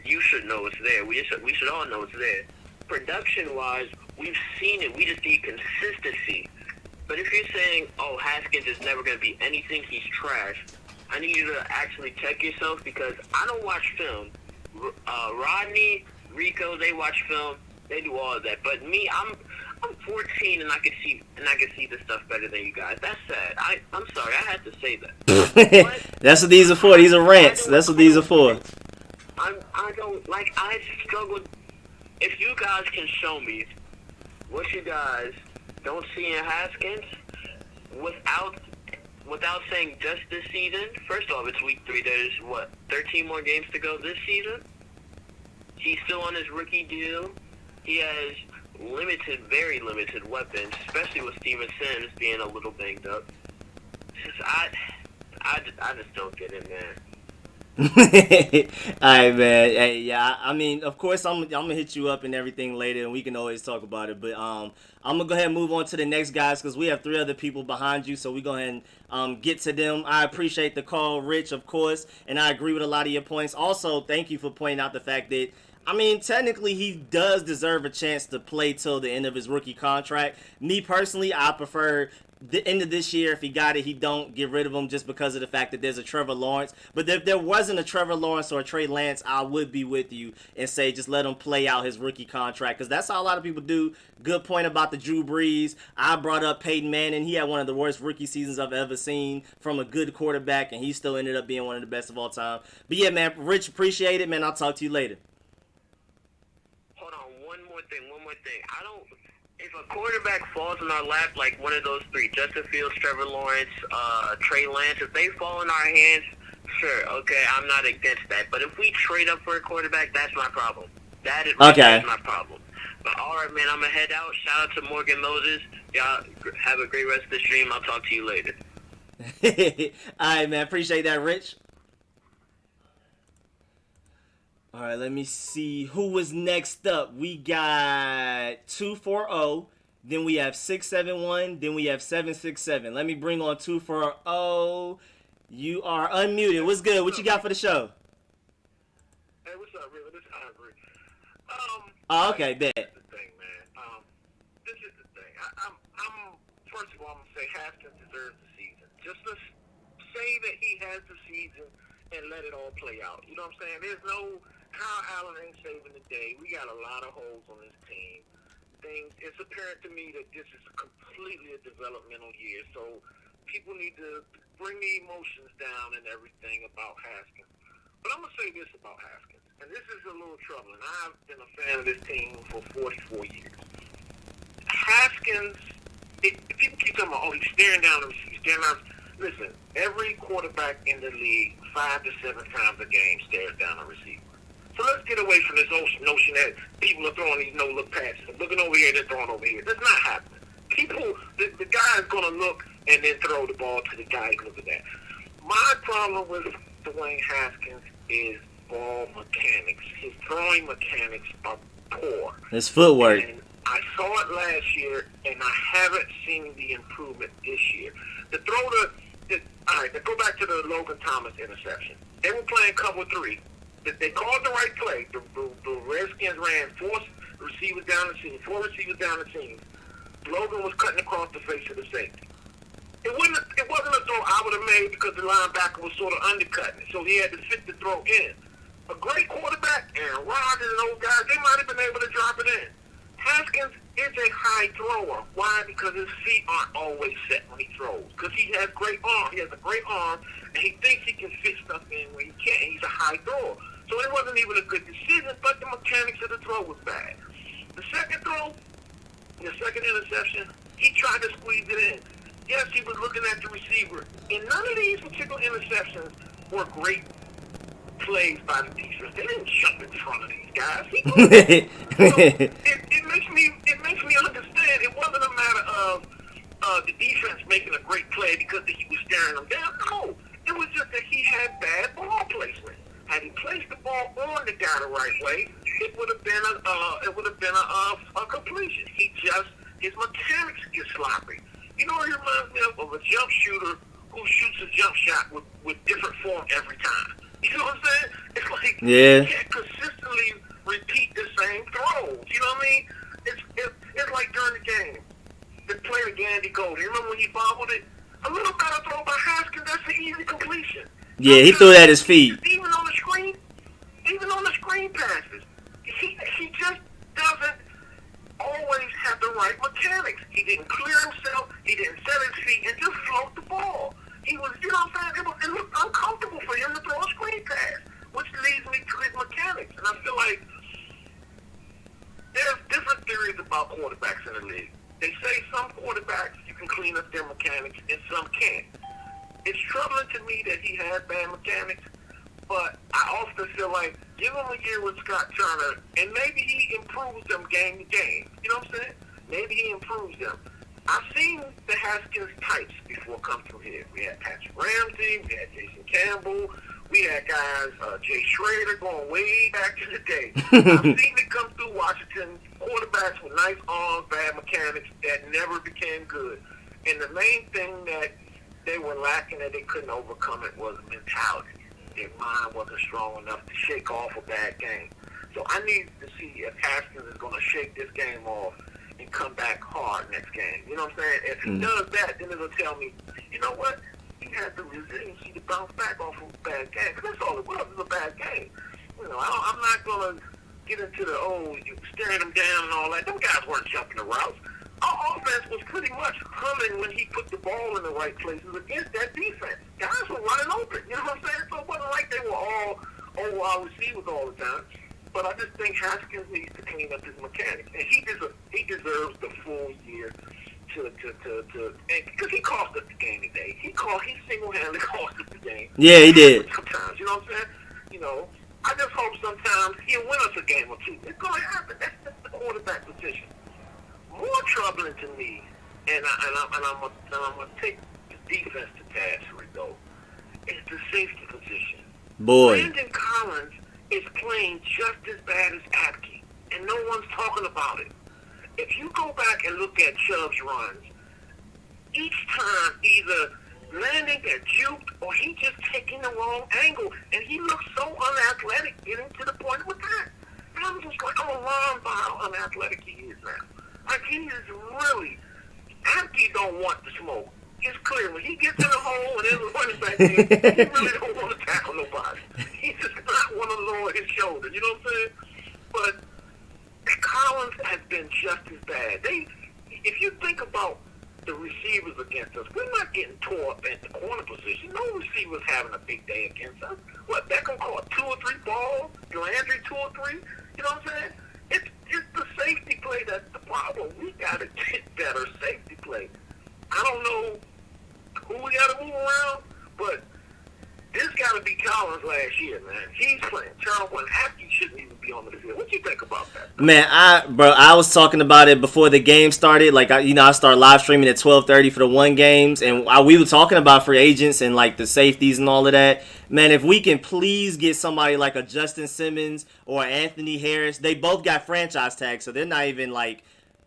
you should know it's there. We should all know it's there. Production-wise, we've seen it. We just need consistency. But if you're saying, oh, Haskins is never going to be anything, he's trash, I need you to actually check yourself because I don't watch film. Rodney, Rico, they watch film. They do all of that. But me, I'm 14 and I can see this stuff better than you guys. That's sad. I'm sorry, I had to say that. That's what these are for. These are rants. That's what these are for. I struggle. If you guys can show me what you guys don't see in Haskins without saying just this season. First off, it's week 3. There's 13 more games to go this season. He's still on his rookie deal. He has very limited weapons, especially with Steven Sims being a little banged up. I just don't get it, man. Alright, man. Hey, yeah. I mean, of course, I'm gonna hit you up and everything later, and we can always talk about it. But I'm gonna go ahead and move on to the next guys because we have 3 other people behind you, so we go ahead and get to them. I appreciate the call, Rich, of course, and I agree with a lot of your points. Also, thank you for pointing out the fact that, I mean, technically, he does deserve a chance to play till the end of his rookie contract. Me personally, I prefer the end of this year, if he got it, he don't get rid of him just because of the fact that there's a Trevor Lawrence. But if there wasn't a Trevor Lawrence or a Trey Lance, I would be with you and say just let him play out his rookie contract, because that's how a lot of people do. Good point about the Drew Brees. I brought up Peyton Manning. He had one of the worst rookie seasons I've ever seen from a good quarterback, and he still ended up being one of the best of all time. But yeah, man, Rich, appreciate it, man. I'll talk to you later. Hold on, one more thing. If a quarterback falls in our lap, like one of those three, Justin Fields, Trevor Lawrence, Trey Lance, if they fall in our hands, sure, okay, I'm not against that. But if we trade up for a quarterback, that's my problem. That is my problem. But all right, man, I'm going to head out. Shout out to Morgan Moses. Y'all have a great rest of the stream. I'll talk to you later. All right, man. Appreciate that, Rich. All right, let me see who was next up. We got 240, then we have 671, then we have 767. Let me bring on 240. You are unmuted. What's good? What you got for the show? Hey, what's up, Rico? This is Ivory. Oh, okay, bet. This is the thing, man. This is the thing. I'm first of all, I'm gonna say Haskins deserves the season. Just to say that he has the season and let it all play out. You know what I'm saying? There's no Kyle Allen ain't saving the day. We got a lot of holes on this team. It's apparent to me that this is completely a developmental year. So people need to bring the emotions down and everything about Haskins. But I'm going to say this about Haskins, and this is a little troubling. I've been a fan of this team for 44 years. Haskins, people keep talking about, he's staring down the receiver. Listen, every quarterback in the league 5 to 7 times a game stares down a receiver. So let's get away from this notion that people are throwing these no-look passes. Looking over here, they're throwing over here. That's not happening. The guy is going to look and then throw the ball to the guy who's looking at. My problem with Dwayne Haskins is ball mechanics. His throwing mechanics are poor. His footwork. And I saw it last year, and I haven't seen the improvement this year. All right, let's go back to the Logan Thomas interception. They were playing cover 3. They called the right play. The Redskins ran 4 receivers down the seam, 4 receivers down the seam. Logan was cutting across the face of the safety. It wasn't a throw I would have made because the linebacker was sort of undercutting it, so he had to fit the throw in. A great quarterback, Aaron Rodgers and those guys, they might have been able to drop it in. Haskins is a high thrower. Why? Because his feet aren't always set when he throws. Because he has great arm. He has a great arm, and he thinks he can fit stuff in where he can't. He's a high thrower. So it wasn't even a good decision, but the mechanics of the throw was bad. The second throw, the second interception, he tried to squeeze it in. Yes, he was looking at the receiver. And none of these particular interceptions were great plays by the defense. They didn't jump in front of these guys. It makes me understand it wasn't a matter of the defense making a great play because he was staring them down. No, it was just that he had bad ball placement. Had he placed the ball on the guy the right way, it would have been a completion. His mechanics get sloppy. You know, he reminds me of a jump shooter who shoots a jump shot with different form every time. You know what I'm saying? It's like you can't consistently repeat the same throws. You know what I mean? It's like during the game, the play to Gandy Gold. You remember when he bobbled it? A little better throw by Haskins. That's an easy completion. Yeah, he threw it at his feet. Even on the screen passes, he just doesn't always have the right mechanics. He didn't clear himself. He didn't set his feet and just float the ball. He was, you know what I'm saying? It looked uncomfortable for him to throw a screen pass, which leads me to his mechanics. And I feel like there's different theories about quarterbacks in the league. They say some quarterbacks you can clean up their mechanics and some can't. It's troubling to me that he has bad mechanics, but I often feel like give him a year with Scott Turner, and maybe he improves them game to game. You know what I'm saying? Maybe he improves them. I've seen the Haskins types before come through here. We had Patrick Ramsey, we had Jason Campbell, we had guys, Jay Schrader going way back to the day. I've seen it come through Washington, quarterbacks with nice arms, bad mechanics that never became good. And the main thing that they were lacking that they couldn't overcome it was mentality. Their mind wasn't strong enough to shake off a bad game. So I need to see if Haskins is going to shake this game off and come back hard next game. You know what I'm saying? If he does that, then it'll tell me, you know what? He has the resiliency to bounce back off of a bad game. Because that's all it was. It was a bad game. You know, I'm not going to get into the, you staring them down and all that. Them guys weren't jumping the routes. Our offense was pretty much humming when he put the ball in the right places against that defense. Guys were running open. You know what I'm saying? So it wasn't like they were all over our receivers all the time. But I just think Haskins needs to clean up his mechanics. And he deserves the full year to because he cost us the game today. He single-handedly cost us the game. Yeah, he did. Sometimes, you know what I'm saying? You know, I just hope sometimes he'll win us a game or two. It's going to happen. That's the quarterback position. More troubling to me, and I'm gonna take the defense to task, Rico, is the safety position. Boy. Brandon Collins is playing just as bad as Apke, and no one's talking about it. If you go back and look at Chubb's runs, each time either landing get juked or he just taking the wrong angle, and he looks so unathletic getting to the point of attack. And I'm just like, I'm alarmed by how unathletic he is now. Like, he is really, Apke don't want the smoke. It's clear. When he gets in the hole and there's a running back in, he really don't want to tackle nobody. He just not want to lower his shoulder. You know what I'm saying? But Collins has been just as bad. If you think about the receivers against us, we're not getting tore up at the corner position. No receiver's having a big day against us. What, Beckham caught 2 or 3 balls? Landry 2 or 3? You know what I'm saying? It's the safety play that's the problem. We got to get better safety play. I don't know who we got to move around, but this got to be Collins last year, man. He's playing terrible, and Apke shouldn't even be on the field. What do you think about that? Man, I was talking about it before the game started. Like, I started live streaming at 12:30 for the one games, and we were talking about free agents and like the safeties and all of that. Man, if we can please get somebody like a Justin Simmons or Anthony Harris, they both got franchise tags, so they're not even like.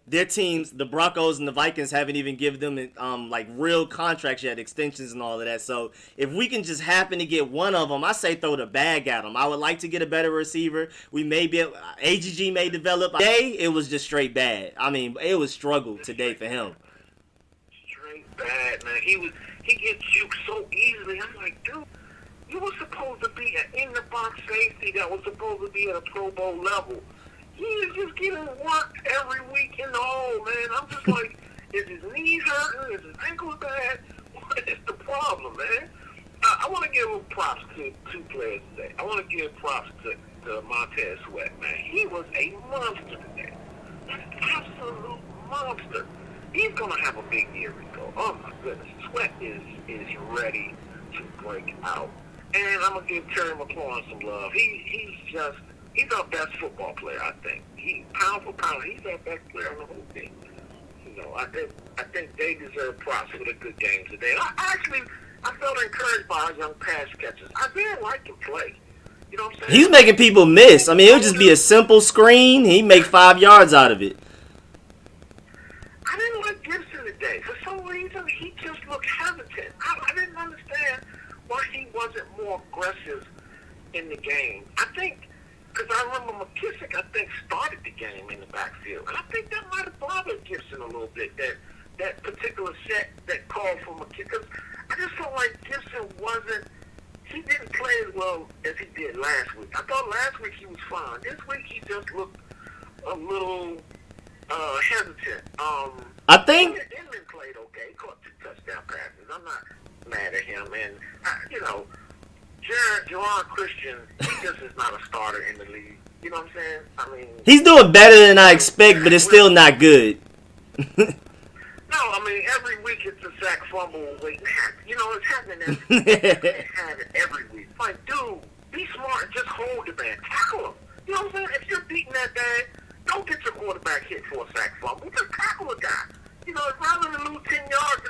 Their teams, the Broncos and the Vikings, haven't even given them like real contracts yet, extensions and all of that. So if we can just happen to get one of them, I say throw the bag at them. I would like to get a better receiver. We may be AGG may develop. Today it was just straight bad. I mean, it was struggle today for him. Straight bad, man. He gets juked so easily. I'm like, dude, you were supposed to be an in the box safety that was supposed to be at a Pro Bowl level. He is just getting worked every week in the hole, man. I'm just like, is his knee hurting? Is his ankle bad? What is the problem, man? I want to give props to 2 players today. I want to give props to Montez Sweat, man. He was a monster today. An absolute monster. He's going to have a big year, Rico. Oh, my goodness. Sweat is ready to break out. And I'm going to give Terry McLaurin some love. He's our best football player, I think. Pound for pound, he's our best player on the whole team. You know, I think they deserve props for the good game today. I felt encouraged by our young pass catchers. I really like him play. You know what I'm saying? He's making people miss. I mean, it would just be a simple screen. He'd make 5 yards out of it. I didn't like Gibson today. For some reason, he just looked hesitant. I didn't understand why he wasn't more aggressive in the game. I think... Because I remember McKissick, I think, started the game in the backfield. And I think that might have bothered Gibson a little bit, that particular set that called for McKissick. Because I just felt like Gibson he didn't play as well as he did last week. I thought last week he was fine. This week he just looked a little hesitant. I think... Inman played okay. He caught 2 touchdown passes. I'm not mad at him. And, Joan Christian, he just is not a starter in the league. You know what I'm saying? I mean... He's doing better than I expect, but it's still not good. No, I mean, every week it's a sack fumble waiting to happen. You know, it's happening every week. Like, dude, be smart and just hold the man. Tackle him. You know what I'm saying? If you're beating that bad, don't get your quarterback hit for a sack fumble. Just tackle a guy. You know, rather than lose 10 yards,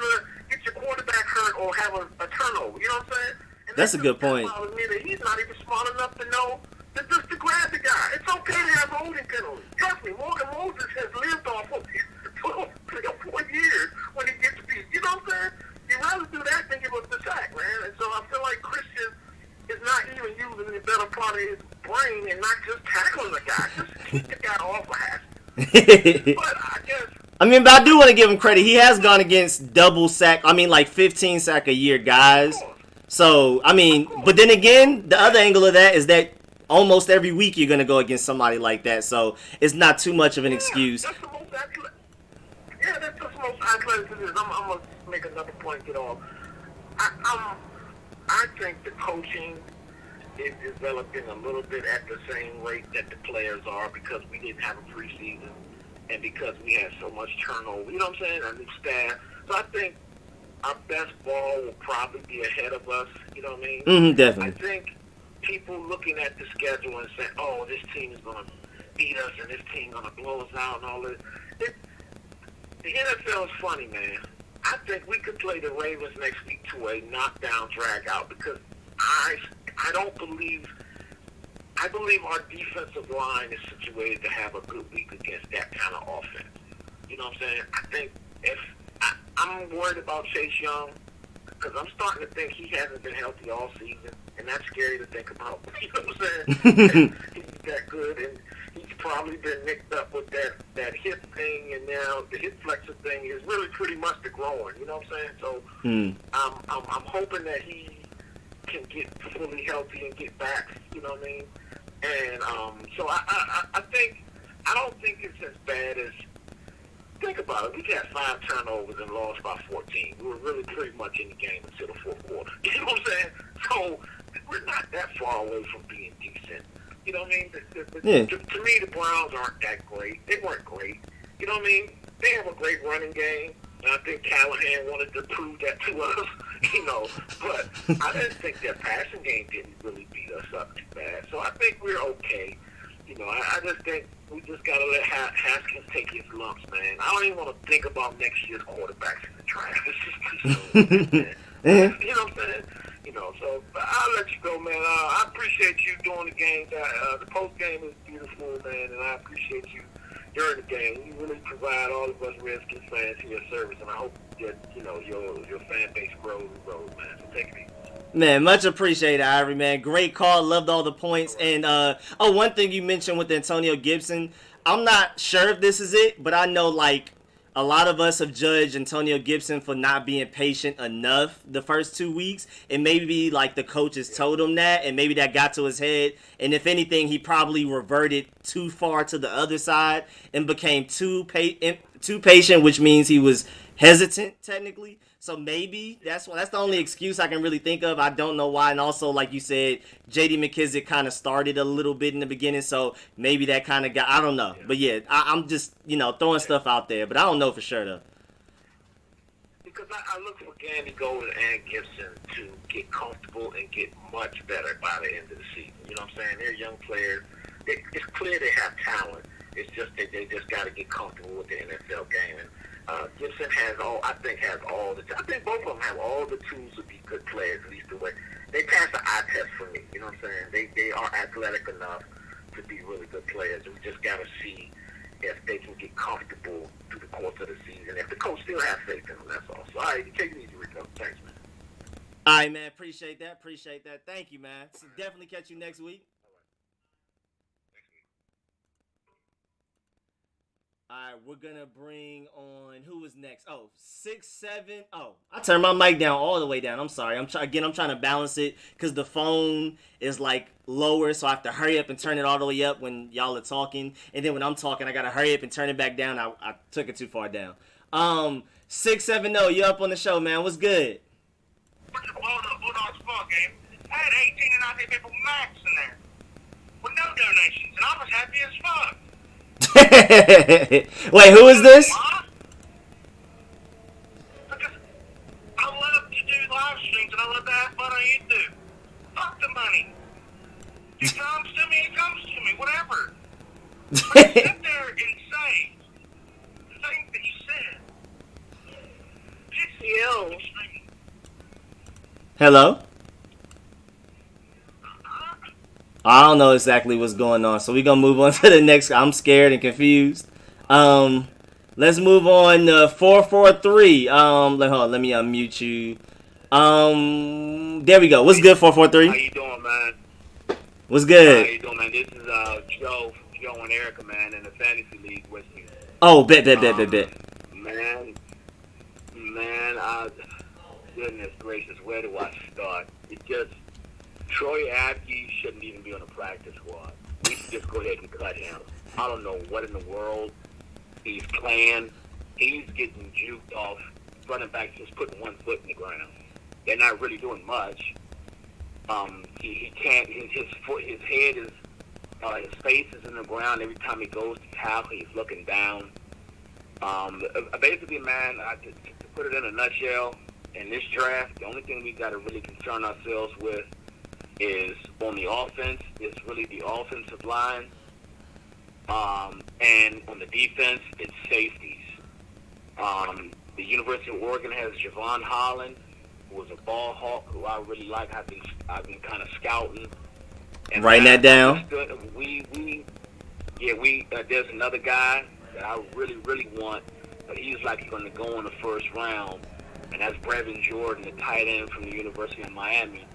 get your quarterback hurt or have a turnover. You know what I'm saying? That's a good point. He's not even smart enough to know just to grab the guy. It's okay to have holding penalties. Trust me, Morgan Moses has lived off of it for 4 years when he gets beat. You know what I'm saying? You'd rather do that than give us the sack, man. And so I feel like Christian is not even using the better part of his brain and not just tackling the guy. Just keep the guy off of Haskins. But I guess I mean, but I do want to give him credit. He has gone against double sack. I mean, like 15 sack a year guys. So, I mean, but then again, the other angle of that is that almost every week you're going to go against somebody like that. So, it's not too much of an excuse. That's the most athletic. Yeah, that's the most athletic it is. I'm going to make another point, get off. I think the coaching is developing a little bit at the same rate that the players are because we didn't have a preseason and because we had so much turnover. You know what I'm saying? A new staff. So I think our best ball will probably be ahead of us. You know what I mean? Mm-hmm, definitely. I think people looking at the schedule and saying, oh, this team is going to beat us and this team going to blow us out and all this. The NFL is funny, man. I think we could play the Ravens next week to a knockdown, drag out because I believe our defensive line is situated to have a good week against that kind of offense. You know what I'm saying? I think if I'm worried about Chase Young because I'm starting to think he hasn't been healthy all season, and that's scary to think about. You know what I'm saying? He's that good, and he's probably been nicked up with that hip thing, and now the hip flexor thing is really pretty much the growing. You know what I'm saying? So I'm hoping that he can get fully healthy and get back. You know what I mean? And so I think I don't think it's as bad as. Think about it. We had 5 turnovers and lost by 14. We were really pretty much in the game until the fourth quarter. You know what I'm saying? So we're not that far away from being decent. You know what I mean? To me, the Browns aren't that great. They weren't great. You know what I mean? They have a great running game, and I think Callahan wanted to prove that to us. You know, but I didn't think their passing game didn't really beat us up too bad. So I think we're okay. You know, I just think we just got to let Haskins take his lumps, man. I don't even want to think about next year's quarterbacks in the draft. It's just too soon, You know what I'm saying? You know, so I'll let you go, man. I appreciate you doing the game. The post game is beautiful, man, and I appreciate you during the game. You really provide all of us Redskins fans in your service, and I hope that, you know, your fan base grows and grows, man. So take it easy. Man, much appreciated, Ivory, man. Great call. Loved all the points. And, one thing you mentioned with Antonio Gibson, I'm not sure if this is it, but I know, like, a lot of us have judged Antonio Gibson for not being patient enough the first 2 weeks. And maybe, like, the coaches told him that, and maybe that got to his head. And if anything, he probably reverted too far to the other side and became too patient, which means he was hesitant, technically. So maybe that's the only excuse I can really think of. I don't know why. And also, like you said, J.D. McKissick kind of started a little bit in the beginning, so maybe that kind of got – I don't know. But, yeah, I'm just, throwing stuff out there. But I don't know for sure, though. Because I look for Gandy Golden and Gibson to get comfortable and get much better by the end of the season. You know what I'm saying? They're young players. It's clear they have talent. It's just that they just got to get comfortable with the NFL game. And Gibson has all the. I think both of them have all the tools to be good players. At least the way they pass the eye test for me. You know what I'm saying? They are athletic enough to be really good players. And we just got to see if they can get comfortable through the course of the season. If the coach still has faith in them, that's all. So, all right, take it easy, Rico. Thanks, man. All right, man. Appreciate that. Thank you, man. So definitely catch you next week. All right, we're going to bring on, who is next? 6-7. I turned my mic down all the way down. I'm sorry. I'm trying to balance it because the phone is, like, lower, so I have to hurry up and turn it all the way up when y'all are talking. And then when I'm talking, I got to hurry up and turn it back down. I took it too far down. 670, you up on the show, man. What's good? Bulldogs ball game. I had 18 and 19 people max in there with no donations, and I was happy as fuck. Wait, who is this? Because I love to do live streams and I love to have fun on YouTube. Fuck the money. It comes to me, whatever. But sit there and say the things that you said. Yo. Hello? I don't know exactly what's going on, so we're going to move on to the next. I'm scared and confused. Let's move on to 443. Let me unmute you. There we go. What's good, 443? How you doing, man? What's good? How you doing, man? This is Joe and Erica, man, in the fantasy league with me. Oh, bet. Goodness gracious, where do I start? Troy Apke shouldn't even be on the practice squad. We should just go ahead and cut him. I don't know what in the world he's playing. He's getting juked off. Running back just putting one foot in the ground. They're not really doing much. He can't. His head is. His face is in the ground every time he goes to tackle. He's looking down. Basically, man, to put it in a nutshell, in this draft, the only thing we got to really concern ourselves with is on the offense. It's really the offensive line, and on the defense, it's safeties. The University of Oregon has Javon Holland, who was a ball hawk, who I really like. I've been kind of scouting. And writing that down. There's another guy that I really, really want, but he's like going to go in the first round, and that's Brevin Jordan, the tight end from the University of Miami.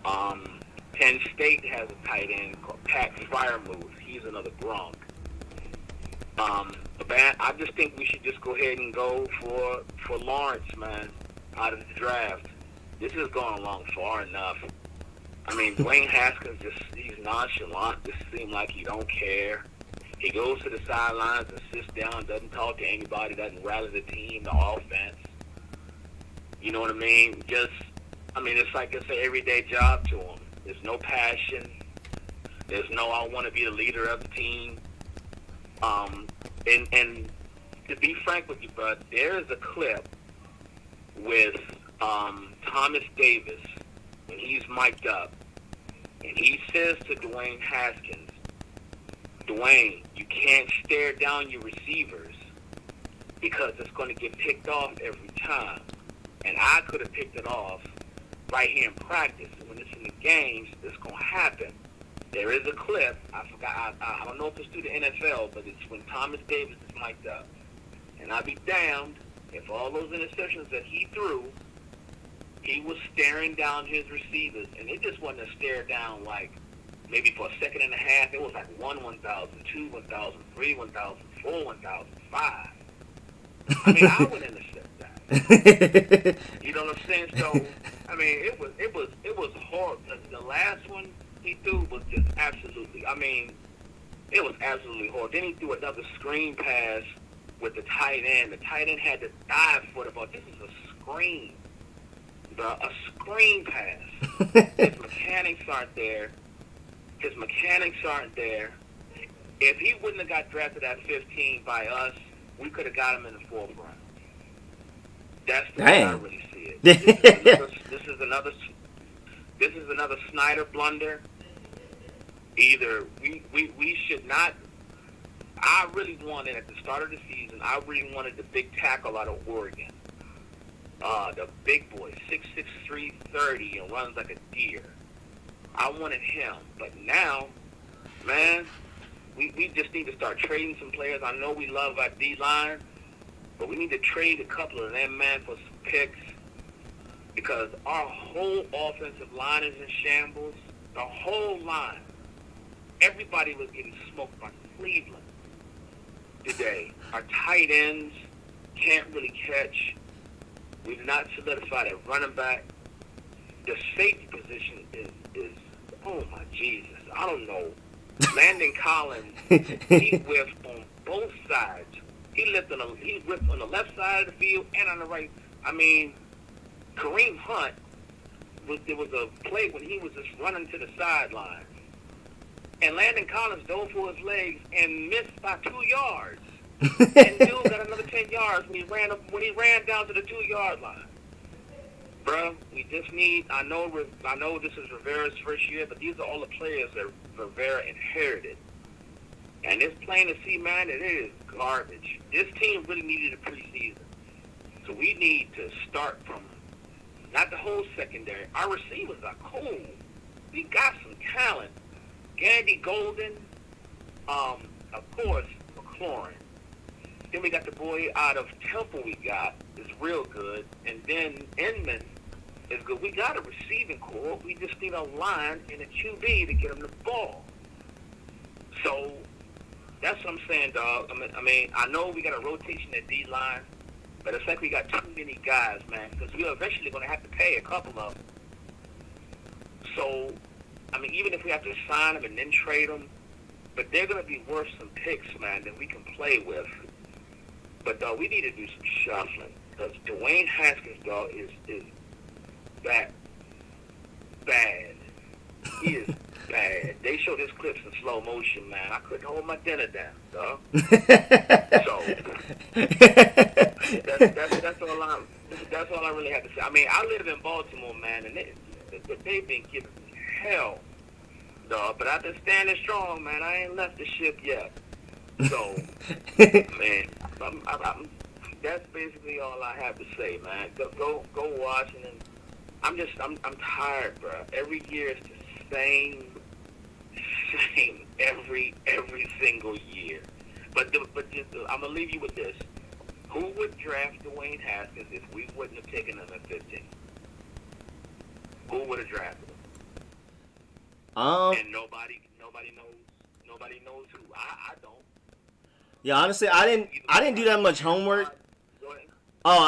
Penn State has a tight end called Pat Fryermuth. He's another Bronc. I just think we should just go ahead and go for Lawrence, man, out of the draft. This has gone along far enough. I mean, Dwayne Haskins he's nonchalant. Just seems like he don't care. He goes to the sidelines and sits down, doesn't talk to anybody, doesn't rally the team, the offense. You know what I mean? It's like it's an everyday job to him. There's no passion. There's no, I want to be the leader of the team. And to be frank with you, bud, there is a clip with Thomas Davis when he's mic'd up, and he says to Dwayne Haskins, Dwayne, you can't stare down your receivers because it's going to get picked off every time. And I could have picked it off right here in practice. When it's in the games, it's going to happen. There is a clip. I forgot. I don't know if it's through the NFL, but it's when Thomas Davis is mic'd up. And I'd be damned if all those interceptions that he threw, he was staring down his receivers. And it just wasn't a stare down like maybe for a second and a half. It was like 1,000, 2, 1,000, 3, 1,000, 4, 1,000, 5. I mean, I would intercept that. You know what I'm saying? So, I mean, it was horrible. The last one he threw was just absolutely, it was absolutely horrible. Then he threw another screen pass with the tight end. The tight end had to dive for the ball. This is a screen. A screen pass. His mechanics aren't there. If he wouldn't have got drafted at 15 by us, we could have got him in the 4th round. That's the way I really see it. This is another Snyder blunder. Either we should not. I really wanted at the start of the season. I really wanted the big tackle out of Oregon. The big boy, 6'6", 330, and runs like a deer. I wanted him, but now, man, we just need to start trading some players. I know we love our D-line, but we need to trade a couple of them, man, for some picks, because our whole offensive line is in shambles. The whole line. Everybody was getting smoked by Cleveland today. Our tight ends can't really catch. We've not solidified at running back. The safety position is oh my Jesus, I don't know. Landon Collins, he whiffed on both sides. He whiffed on the left side of the field and on the right. I mean, Kareem Hunt, there was a play when he was just running to the sideline, and Landon Collins dove for his legs and missed by 2 yards. And dude got another 10 yards when he ran down to the 2-yard line. Bro, we just need. I know this is Rivera's first year, but these are all the players that Rivera inherited, and it's plain to see, man, that it is garbage. This team really needed a preseason, so we need to start from not the whole secondary. Our receivers are cool. We got some talent. Gandy Golden, of course, McLaurin. Then we got the boy out of Temple is real good. And then Inman is good. We got a receiving core. We just need a line and a QB to get him the ball. So, That's what I'm saying, dog. I mean, I know we got a rotation at D-line, but it's like we got too many guys, man, because we're eventually going to have to pay a couple of them. So, I mean, even if we have to sign them and then trade them, but they're going to be worth some picks, man, that we can play with. But, dog, we need to do some shuffling, because Dwayne Haskins, dog, is bad. He is bad. They showed his clips in slow motion, man. I couldn't hold my dinner down, dog. So that's all I really have to say. I mean, I live in Baltimore, man, and they've been giving me hell, dog. But I've been standing strong, man. I ain't left the ship yet. So, man, that's basically all I have to say, man. Go Washington. I'm tired, bro. Every year it's the same every single year. But I'm gonna leave you with this: who would draft Dwayne Haskins if we wouldn't have taken him at 15? Who would have drafted him? And nobody knows who. I don't. Yeah, honestly, I didn't do that much homework. Oh,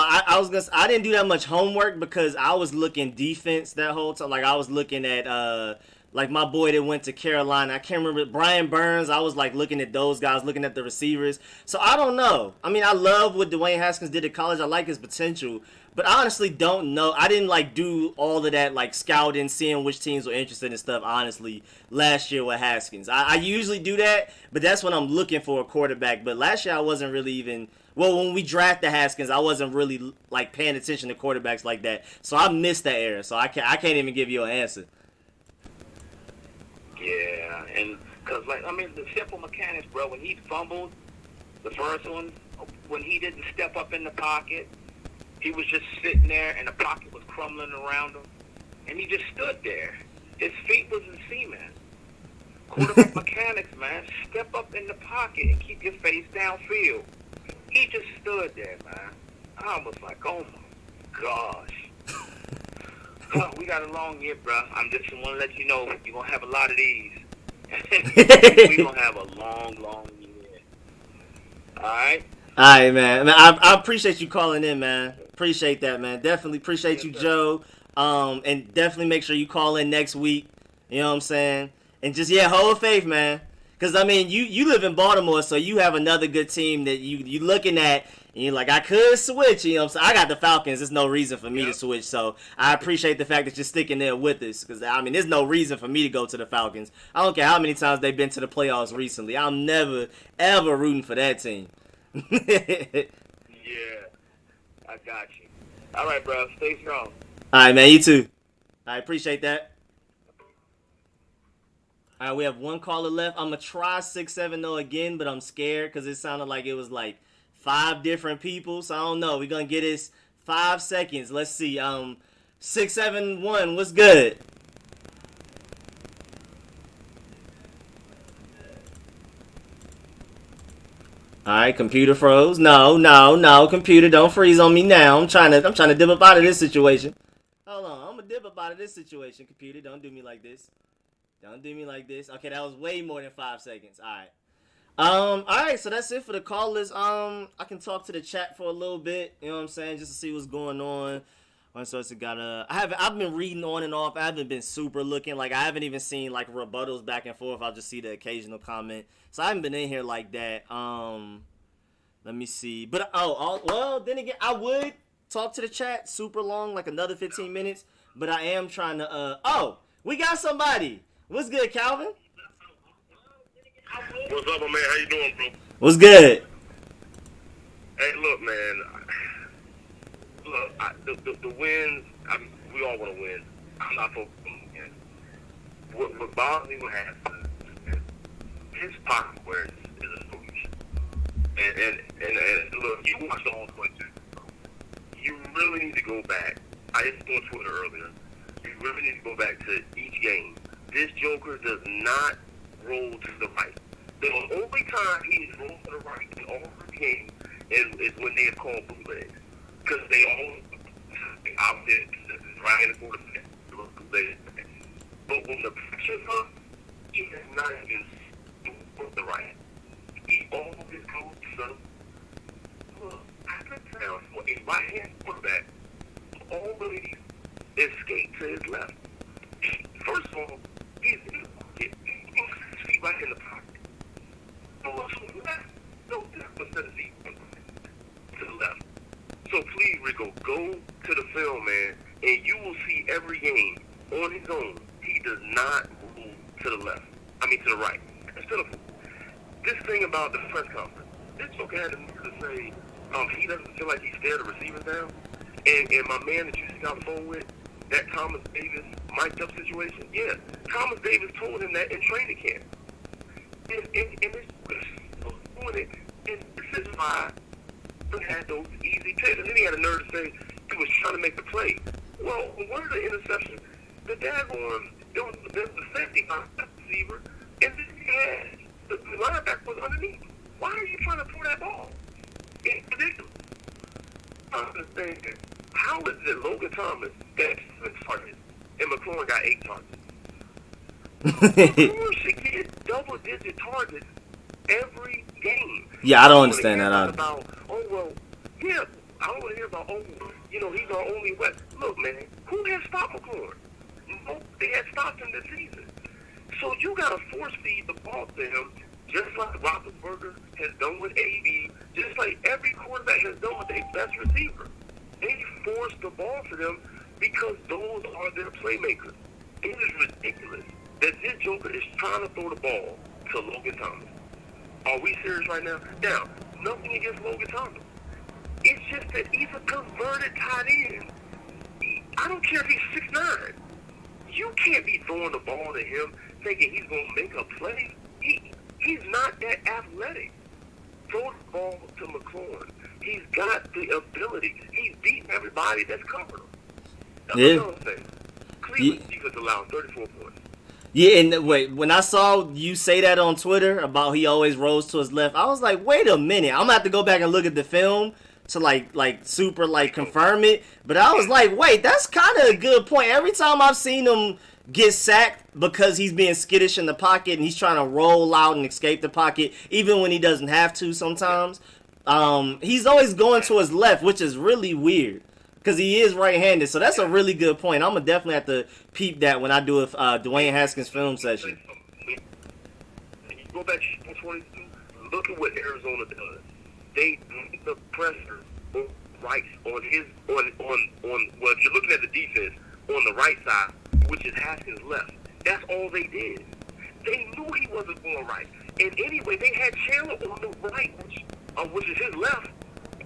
I didn't do that much homework because I was looking defense that whole time. Like, I was looking at, like, my boy that went to Carolina. I can't remember. Brian Burns. I was, like, looking at those guys, looking at the receivers. So, I don't know. I mean, I love what Dwayne Haskins did at college. I like his potential. But I honestly don't know. I didn't, like, do all of that, like, scouting, seeing which teams were interested in stuff, honestly, last year with Haskins. I usually do that, but that's when I'm looking for a quarterback. But last year I wasn't really even... Well, when we drafted Haskins, I wasn't really, like, paying attention to quarterbacks like that. So I missed that era. So I can't even give you an answer. Yeah, and because, like, I mean, the simple mechanics, bro, when he fumbled, the first one, when he didn't step up in the pocket, he was just sitting there and the pocket was crumbling around him, and he just stood there. His feet was in cement. Quarterback mechanics, man, step up in the pocket and keep your face downfield. He just stood there, man. I was like, oh my gosh. We got a long year, bro. I'm just want to let you know you're going to have a lot of these. We're going to have a long year. All right? All right, man. I appreciate you calling in, man. Appreciate that, man. Definitely appreciate you, Joe. And definitely make sure you call in next week. You know what I'm saying? And just, hold faith, man. Because, I mean, you live in Baltimore, so you have another good team that you looking at, and you're like, I could switch, you know what I'm saying? I got the Falcons. There's no reason for me to switch, so I appreciate the fact that you're sticking there with us. Because, I mean, there's no reason for me to go to the Falcons. I don't care how many times they've been to the playoffs recently. I'm never, ever rooting for that team. Yeah, I got you. All right, bro. Stay strong. All right, man. You too. I appreciate that. All right, we have one caller left. I'm going to try 670 again, but I'm scared because it sounded like it was like 5 different people. So I don't know. We're going to get this 5 seconds. Let's see. 671, what's good? All right, computer froze. No, computer, don't freeze on me now. I'm trying to dip up out of this situation. Hold on, I'm gonna dip up out of this situation. Computer, don't do me like this. Don't do me like this. Okay, that was way more than 5 seconds. All right. All right, so that's it for the callers. I can talk to the chat for a little bit. You know what I'm saying, just to see what's going on. So it's I've been reading on and off. I haven't been super looking. Like, I haven't even seen like rebuttals back and forth. I'll just see the occasional comment. So I haven't been in here like that. Let me see. But well, then again, I would talk to the chat super long, like another 15 minutes. But I am trying to. We got somebody. What's good, Calvin? What's up, my man? How you doing, bro? What's good? Hey, look, man. Look, the wins. We all want to win. I'm not focused on win. What bothers me with Haskins is his pocket square is a solution. And look, you watched the whole 22. You really need to go back. I just saw on Twitter earlier. You really need to go back to each game. This Joker does not roll to the right. The only time he is rolled to the right in all the game is when they are called bootlegs. Because they all out there right in the quarterback. But when the pressure comes, he has not even moved the right. He instead of season to the left. So please, Rico, go to the film, man, and you will see every game on his own. He does not move to the left. I mean, to the right. Instead of this thing about the press conference, this joker had the nerve to say he doesn't feel like he stared the receivers down. And my man that you got on the phone with, that Thomas Davis mic'd up situation, yeah, Thomas Davis told him that in training camp. And it's doing it, and this is why he had those easy picks. And then he had a nerve to say he was trying to make the play. Well, one of the interceptions, the daggone, there was the safety on the receiver, and then he had the linebacker was underneath. Why are you trying to throw that ball? It's ridiculous. I understand. How is it Logan Thomas got 6 targets and McLaurin got 8 targets? McLaurin should get double-digit targets every game. Yeah, I don't understand that either. About, oh, well, yeah, I don't want to hear about, oh, you know, he's our only weapon. Look, man, who has stopped McLaurin? No, they had stopped him this season. So you got to force-feed the ball to him, just like Roethlisberger has done with AB, just like every quarterback has done with their best receiver. They force the ball to them because those are their playmakers. It is ridiculous that this joker is trying to throw the ball to Logan Thomas. Are we serious right now? Now, nothing against Logan Thomas. It's just that he's a converted tight end. I don't care if he's 6'9". You can't be throwing the ball to him thinking he's going to make a play. He's not that athletic. Throw the ball to McLaurin. He's got the ability. He's beating everybody that's covered him. That's what I'm saying. Cleveland's defense allowed 34 points. Yeah, and wait, when I saw you say that on Twitter about he always rolls to his left, I was like, wait a minute. I'm going to have to go back and look at the film to like super confirm it. But I was like, wait, that's kind of a good point. Every time I've seen him get sacked because he's being skittish in the pocket and he's trying to roll out and escape the pocket, even when he doesn't have to sometimes, he's always going to his left, which is really weird because he is right-handed. So that's a really good point. I'm going to definitely have to peep that when I do a Dwayne Haskins film session. You go back to 22, look at what Arizona does. They leave the pressure on right on his on well, if you're looking at the defense on the right side, which is Haskins' left. That's all they did. They knew he wasn't going right. And anyway, they had Chandler on the right, which is his left.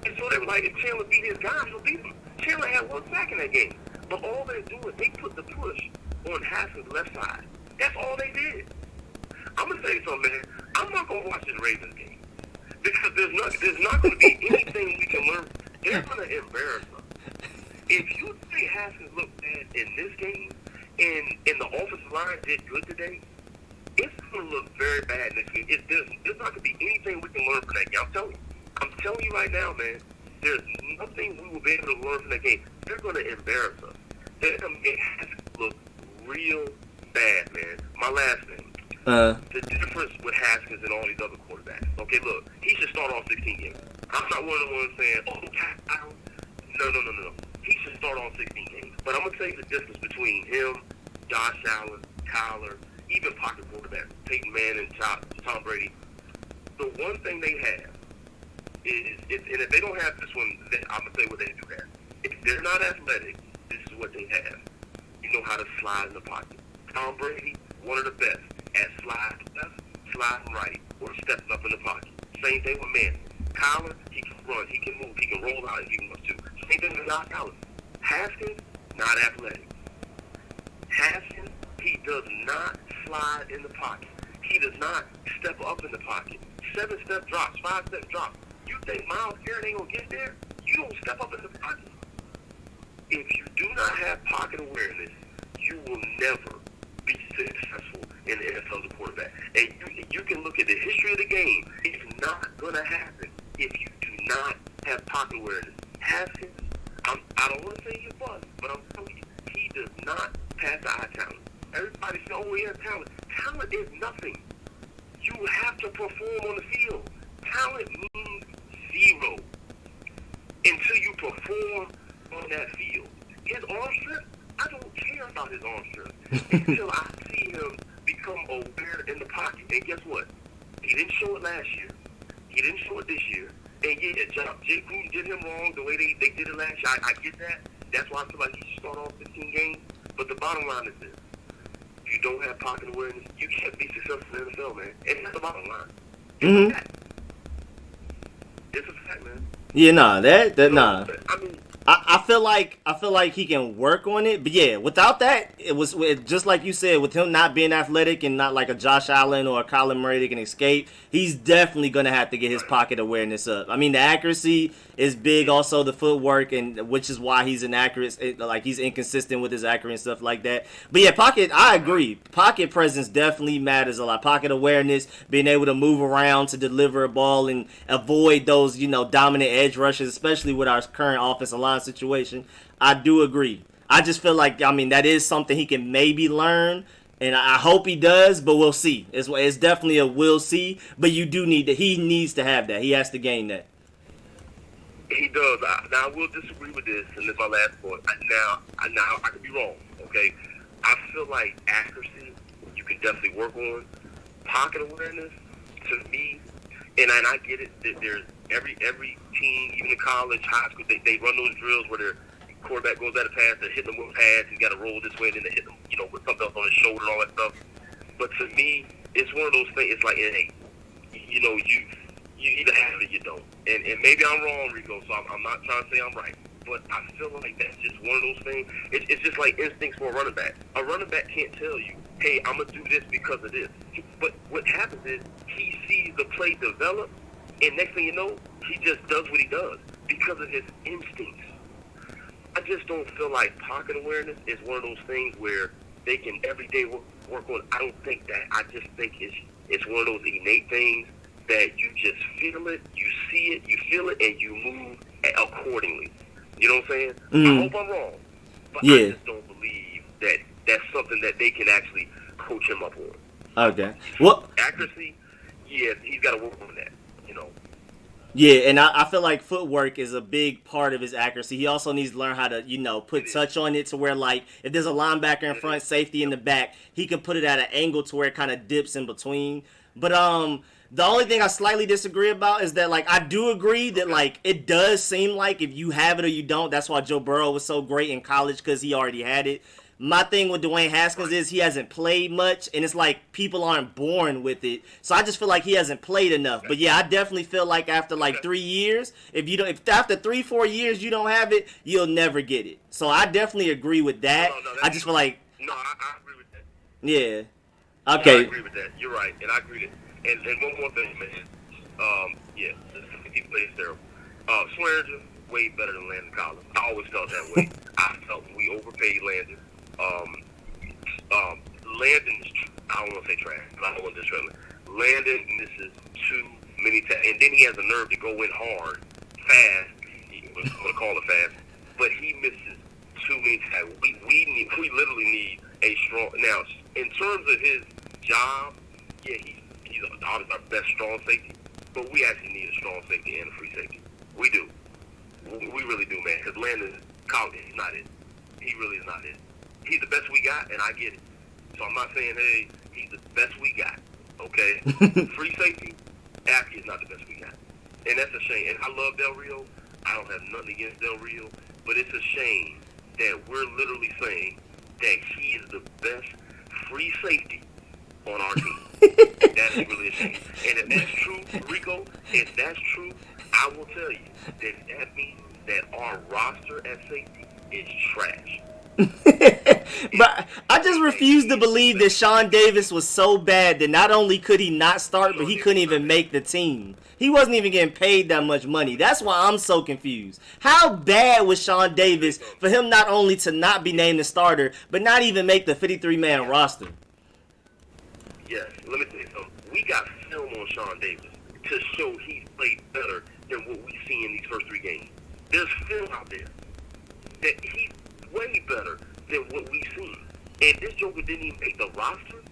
And so they were like, if Chandler beat his guys, he'll beat him. Chandler had 1 sack in that game. But all they're doing, they put the push on Haskins' left side. That's all they did. I'm going to say something, man. I'm not going to watch this Ravens game. Because there's not going to be anything we can learn. They're going to embarrass us. If you think Haskins looked bad in this game, and the offensive line did good today, it's going to look very bad next week. There's not going to be anything we can learn from that game. I'm telling you right now, man, there's nothing we will be able to learn from that game. They're going to embarrass us. They're going to make Haskins look real bad, man. My last name. The difference with Haskins and all these other quarterbacks. Okay, look, he should start off 16 games. I'm not one of the ones saying, no. He should start off 16 games. But I'm going to tell you the difference between him, Josh Allen, Kyler, even pocket quarterbacks, Peyton Manning, Tom Brady. The one thing they have is, and if they don't have this one, then I'm going to tell you what they do have. If they're not athletic, this is what they have. You know how to slide in the pocket. Tom Brady, one of the best at sliding left, sliding right, or stepping up in the pocket. Same thing with Manning. Kyler, he can run, he can move, he can roll out if he wants to. Same thing with Josh Allen. Haskins, not athletic. Haskins, he does not slide in the pocket. He does not step up in the pocket. 7-step drops, 5-step drops. You think Myles Garrett ain't going to get there? You don't step up in the pocket. If you do not have pocket awareness, you will never be successful in the NFL as a quarterback. And you can look at the history of the game. It's not going to happen if you do not have pocket awareness. Haskins, I don't want to say he's a bust, but I'm telling you, he does not pass the eye talent. Everybody says, oh, he has talent. Talent is nothing. You have to perform on the field. Talent means zero until you perform on that field. His arm strength, I don't care about his arm strength until I see him become aware in the pocket. And guess what? He didn't show it last year. He He didn't show it this year. And yeah, Jay Gruden did him wrong the way they did it last year. I get that. That's why I feel like he should start off 15 games. But the bottom line is this. If you don't have pocket awareness, you can't be successful in the NFL, man. And that's the bottom line. It's a fact. It's a fact, man. Yeah, nah, nah. I mean, I feel like he can work on it, but yeah, without that, it was just like you said, with him not being athletic and not like a Josh Allen or a Kyler Murray that can escape, he's definitely gonna have to get his pocket awareness up. I mean, the accuracy is big, also the footwork, and which is why he's inaccurate, like he's inconsistent with his accuracy and stuff like that. But yeah, pocket, I agree. Pocket presence definitely matters a lot. Pocket awareness, being able to move around to deliver a ball and avoid those, dominant edge rushes, especially with our current offensive line situation. I do agree. I just feel like, that is something he can maybe learn, and I hope he does, but we'll see. It's definitely a we'll see, but you do need that. He needs to have that. He has to gain that. he does. Now, I will disagree with this, and this is my last point. Now, I could be wrong, okay? I feel like accuracy, you can definitely work on. Pocket awareness, to me, and I get it, that there's every team, even in college, high school, they run those drills where their quarterback goes at a pass, they're hitting them with a pass, he's got to roll this way, and then they hit them, with something else on his shoulder and all that stuff. But to me, it's one of those things, it's like, hey, you either have it or you don't. And maybe I'm wrong, Rico, so I'm not trying to say I'm right. But I feel like that's just one of those things. It's just like instincts for a running back. A running back can't tell you, hey, I'm going to do this because of this. But what happens is he sees the play develop, and next thing you know, he just does what he does because of his instincts. I just don't feel like pocket awareness is one of those things where they can every day work on. I don't think that. I just think it's one of those innate things that you just feel it, you see it, you feel it, and you move accordingly. You know what I'm saying? I hope I'm wrong, but I just don't believe that that's something that they can actually coach him up on. Okay. Well, accuracy, yeah, he's got to work on that. Yeah, and I feel like footwork is a big part of his accuracy. He also needs to learn how to, put touch on it to where, like, if there's a linebacker in front, safety in the back, he can put it at an angle to where it kind of dips in between. But the only thing I slightly disagree about is that, like, I do agree that, like, it does seem like if you have it or you don't, that's why Joe Burrow was so great in college, because he already had it. My thing with Dwayne Haskins is he hasn't played much, and it's like people aren't born with it. So I just feel like he hasn't played enough. But yeah, I definitely feel like after like 3 years, if after 3-4 years you don't have it, you'll never get it. So I definitely agree with that. No, I just feel like I agree with that. Yeah. Okay. I agree with that. You're right, and I agree with it. And one more thing, man. He plays terrible. Swearinger way better than Landon Collins. I always felt that way. I felt we overpaid Landon. Landon is, I don't want to say trash, but I don't want to disrespect him. Landon misses too many times, and then he has the nerve to go in hard, fast. I'm going to call it fast, but he misses too many times. We literally need a strong. Now, in terms of his job, yeah, he's obviously our best strong safety, but we actually need a strong safety and a free safety. We do. We really do, man. Because Landon Collins, he's not it. He really is not it. He's the best we got, and I get it. So I'm not saying, hey, he's the best we got, okay? Free safety, Apke is not the best we got. And that's a shame. And I love Del Rio. I don't have nothing against Del Rio. But it's a shame that we're literally saying that he is the best free safety on our team. That's really a shame. And if that's true, Rico, if that's true, I will tell you that means that our roster at safety is trash. But I just refuse to believe that Sean Davis was so bad that not only could he not start, but he couldn't even make the team. He wasn't even getting paid that much money. That's why I'm so confused. How bad was Sean Davis for him not only to not be named the starter, but not even make the 53-man roster? Yes, let me tell you something. We got film on Sean Davis to show he played better than what we see in these first 3 games. There's film out there that he's way better than what we've seen. And this Joker didn't even make the roster?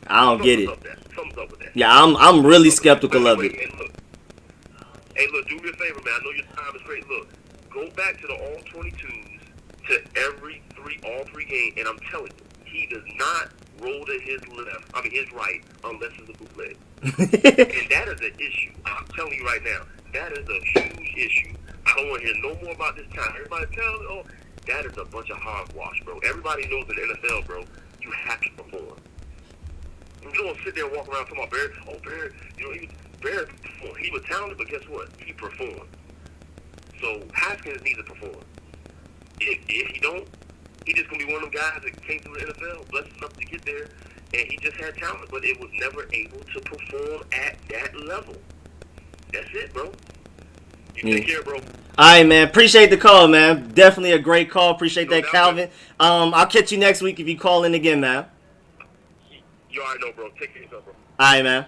I don't get it. Something's up with that. Yeah, I'm really skeptical of it. Hey, look, do me a favor, man. I know your time is great. Look, go back to the all-22s to all three games, and I'm telling you, he does not roll to his right unless it's a bootleg. And that is an issue. I'm telling you right now, that is a huge issue. I don't want to hear no more about this time. Everybody tells me, oh, that is a bunch of hogwash, bro. Everybody knows in the NFL, bro, you have to perform. You don't sit there and walk around talking about Barry. Oh, Barry, Barry performed. He was talented, but guess what? He performed. So Haskins needs to perform. If he don't, he just gonna be one of them guys that came through the NFL, blessed enough to get there, and he just had talent, but it was never able to perform at that level. That's it, bro. You take care, bro. All right, man. Appreciate the call, man. Definitely a great call. Appreciate that, Calvin. I'll catch you next week if you call in again, man. You already know, bro. Take care of yourself, bro. All right, man.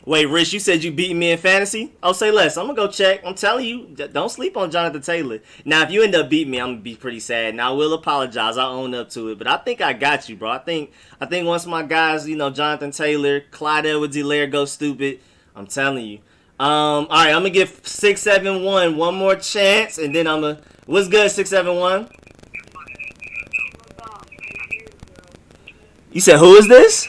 Wait, Rich, you said you beat me in fantasy? Oh, say less. I'm going to go check. I'm telling you, don't sleep on Jonathan Taylor. Now, if you end up beating me, I'm going to be pretty sad. Now, I will apologize. I'll own up to it. But I think I got you, bro. I think once my guys, Jonathan Taylor, Clyde Edwards-Helaire go stupid, I'm telling you. All right, I'm going to give 671 one more chance, and then I'm going to... What's good, 671? You said, who is this?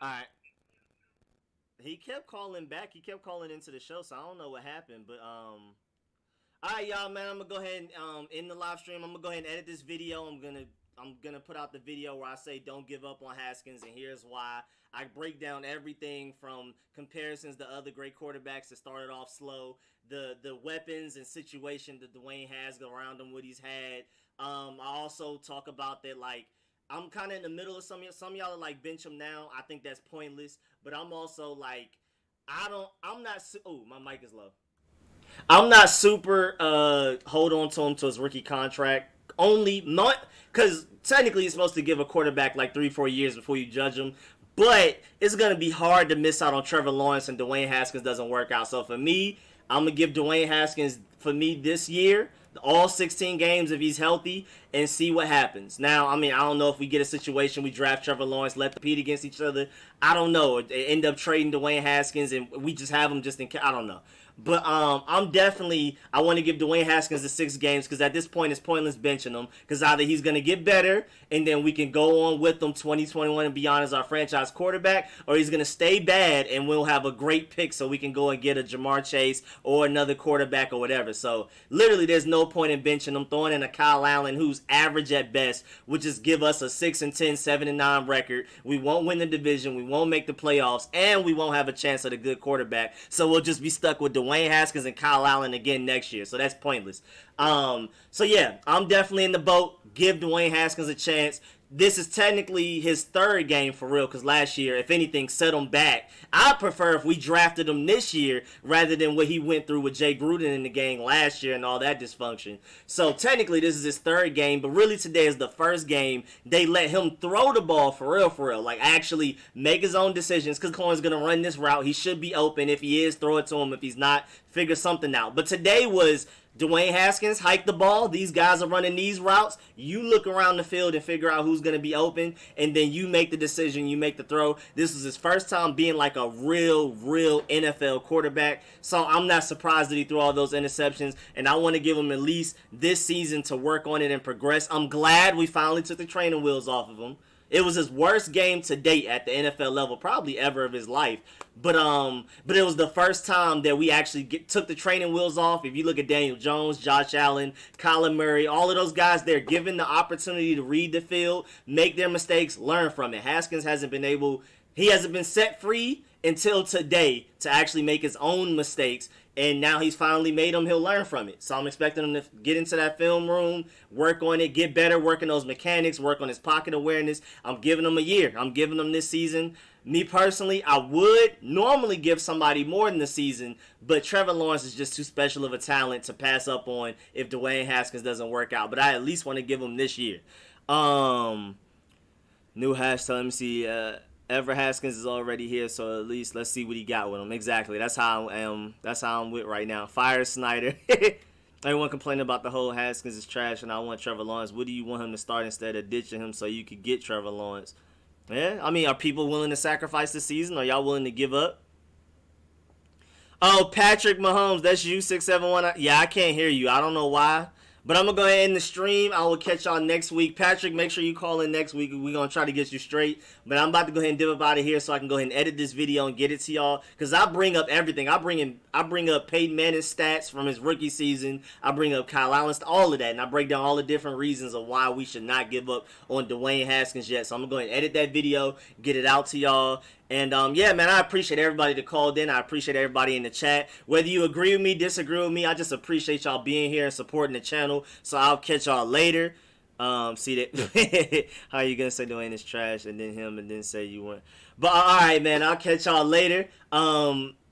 Alright. He kept calling back. He kept calling into the show, so I don't know what happened. But, alright, y'all, man. I'm going to go ahead and, in the live stream, I'm going to go ahead and edit this video. I'm gonna put out the video where I say don't give up on Haskins, and here's why. I break down everything from comparisons to other great quarterbacks that started off slow, the weapons and situation that Dwayne has around him, what he's had. I also talk about that, like, I'm kind of in the middle of some of y'all are like bench him now. I think that's pointless, but I'm also like, my mic is low. I'm not super hold on to him to his rookie contract. Only not because technically you're supposed to give a quarterback like 3-4 years before you judge him. But it's going to be hard to miss out on Trevor Lawrence and Dwayne Haskins doesn't work out. So for me, I'm going to give Dwayne Haskins, for me this year, all 16 games if he's healthy and see what happens. Now, I mean, I don't know if we get a situation, we draft Trevor Lawrence, let them compete against each other. I don't know. They end up trading Dwayne Haskins and we just have him just in case. I don't know. But I want to give Dwayne Haskins the 6 games because at this point it's pointless benching him because either he's going to get better and then we can go on with him 2021 and beyond as our franchise quarterback, or he's going to stay bad and we'll have a great pick so we can go and get a Jamar Chase or another quarterback or whatever. So literally there's no point in benching him. Throwing in a Kyle Allen who's average at best would just give us a 6-10, 7-9 record. We won't win the division, we won't make the playoffs, and we won't have a chance at a good quarterback. So we'll just be stuck with Dwayne Haskins and Kyle Allen again next year. So that's pointless. So yeah, I'm definitely in the boat. Give Dwayne Haskins a chance. This is technically his 3rd game for real because last year, if anything, set him back. I prefer if we drafted him this year rather than what he went through with Jay Gruden in the game last year and all that dysfunction. So technically, this is his 3rd game, but really today is the 1st game they let him throw the ball for real. Like actually make his own decisions because Cohen's going to run this route. He should be open. If he is, throw it to him. If he's not, figure something out. But today was Dwayne Haskins, hike the ball. These guys are running these routes. You look around the field and figure out who's going to be open, and then you make the decision, you make the throw. This is his first time being like a real NFL quarterback, so I'm not surprised that he threw all those interceptions, and I want to give him at least this season to work on it and progress. I'm glad we finally took the training wheels off of him. It was his worst game to date at the NFL level, probably ever of his life. But it was the first time that we actually took the training wheels off. If you look at Daniel Jones, Josh Allen, Kyler Murray, all of those guys, they're given the opportunity to read the field, make their mistakes, learn from it. Haskins hasn't been set free until today to actually make his own mistakes. And now he's finally made them, he'll learn from it. So I'm expecting him to get into that film room, work on it, get better, work on those mechanics, work on his pocket awareness. I'm giving him a year. I'm giving him this season. Me personally, I would normally give somebody more than the season, but Trevor Lawrence is just too special of a talent to pass up on if Dwayne Haskins doesn't work out. But I at least want to give him this year. New hashtag, let me see. Ever Haskins is already here, so at least let's see what he got with him. Exactly. That's how I am. That's how I'm with right now. Fire Snyder. Everyone complaining about the whole Haskins is trash and I want Trevor Lawrence. What do you want him to start instead of ditching him so you could get Trevor Lawrence? Yeah, I mean, are people willing to sacrifice the season? Are y'all willing to give up? Oh, Patrick Mahomes, that's you 671. Yeah, I can't hear you. I don't know why. But I'm going to go ahead and end the stream. I will catch y'all next week. Patrick, make sure you call in next week. We're going to try to get you straight. But I'm about to go ahead and dip up out of here so I can go ahead and edit this video and get it to y'all. Because I bring up everything. I bring up Peyton Manning's stats from his rookie season. I bring up Kyle Allen's, all of that. And I break down all the different reasons of why we should not give up on Dwayne Haskins yet. So I'm going to go ahead and edit that video, get it out to y'all. And, yeah, man, I appreciate everybody that called in. I appreciate everybody in the chat. Whether you agree with me, disagree with me, I just appreciate y'all being here and supporting the channel. So I'll catch y'all later. See that? How you going to say Dwayne is trash and then him and then say you went? But, all right, man, I'll catch y'all later.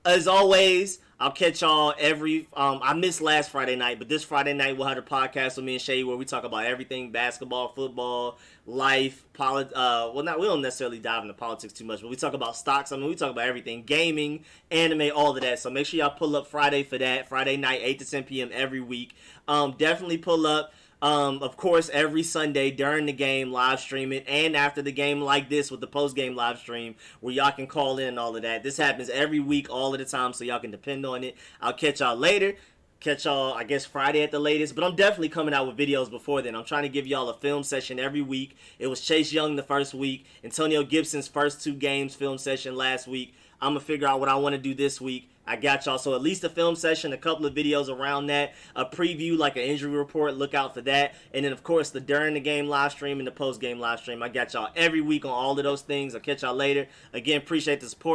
As always, I'll catch y'all every, I missed last Friday night, but this Friday night we'll have a podcast with me and Shay where we talk about everything, basketball, football, life, we don't necessarily dive into politics too much, but we talk about stocks. I mean, we talk about everything, gaming, anime, all of that. So make sure y'all pull up Friday for that. Friday night, 8 to 10 p.m. every week. Definitely pull up. Of course, every Sunday during the game, live stream it, and after the game like this with the post-game live stream where y'all can call in and all of that. This happens every week, all of the time, so y'all can depend on it. I'll catch y'all later. Catch y'all, I guess, Friday at the latest. But I'm definitely coming out with videos before then. I'm trying to give y'all a film session every week. It was Chase Young the first week. Antonio Gibson's first 2 games film session last week. I'm going to figure out what I want to do this week. I got y'all. So at least a film session, a couple of videos around that, a preview, like an injury report. Look out for that. And then, of course, the during the game live stream and the post game live stream. I got y'all every week on all of those things. I'll catch y'all later. Again, appreciate the support.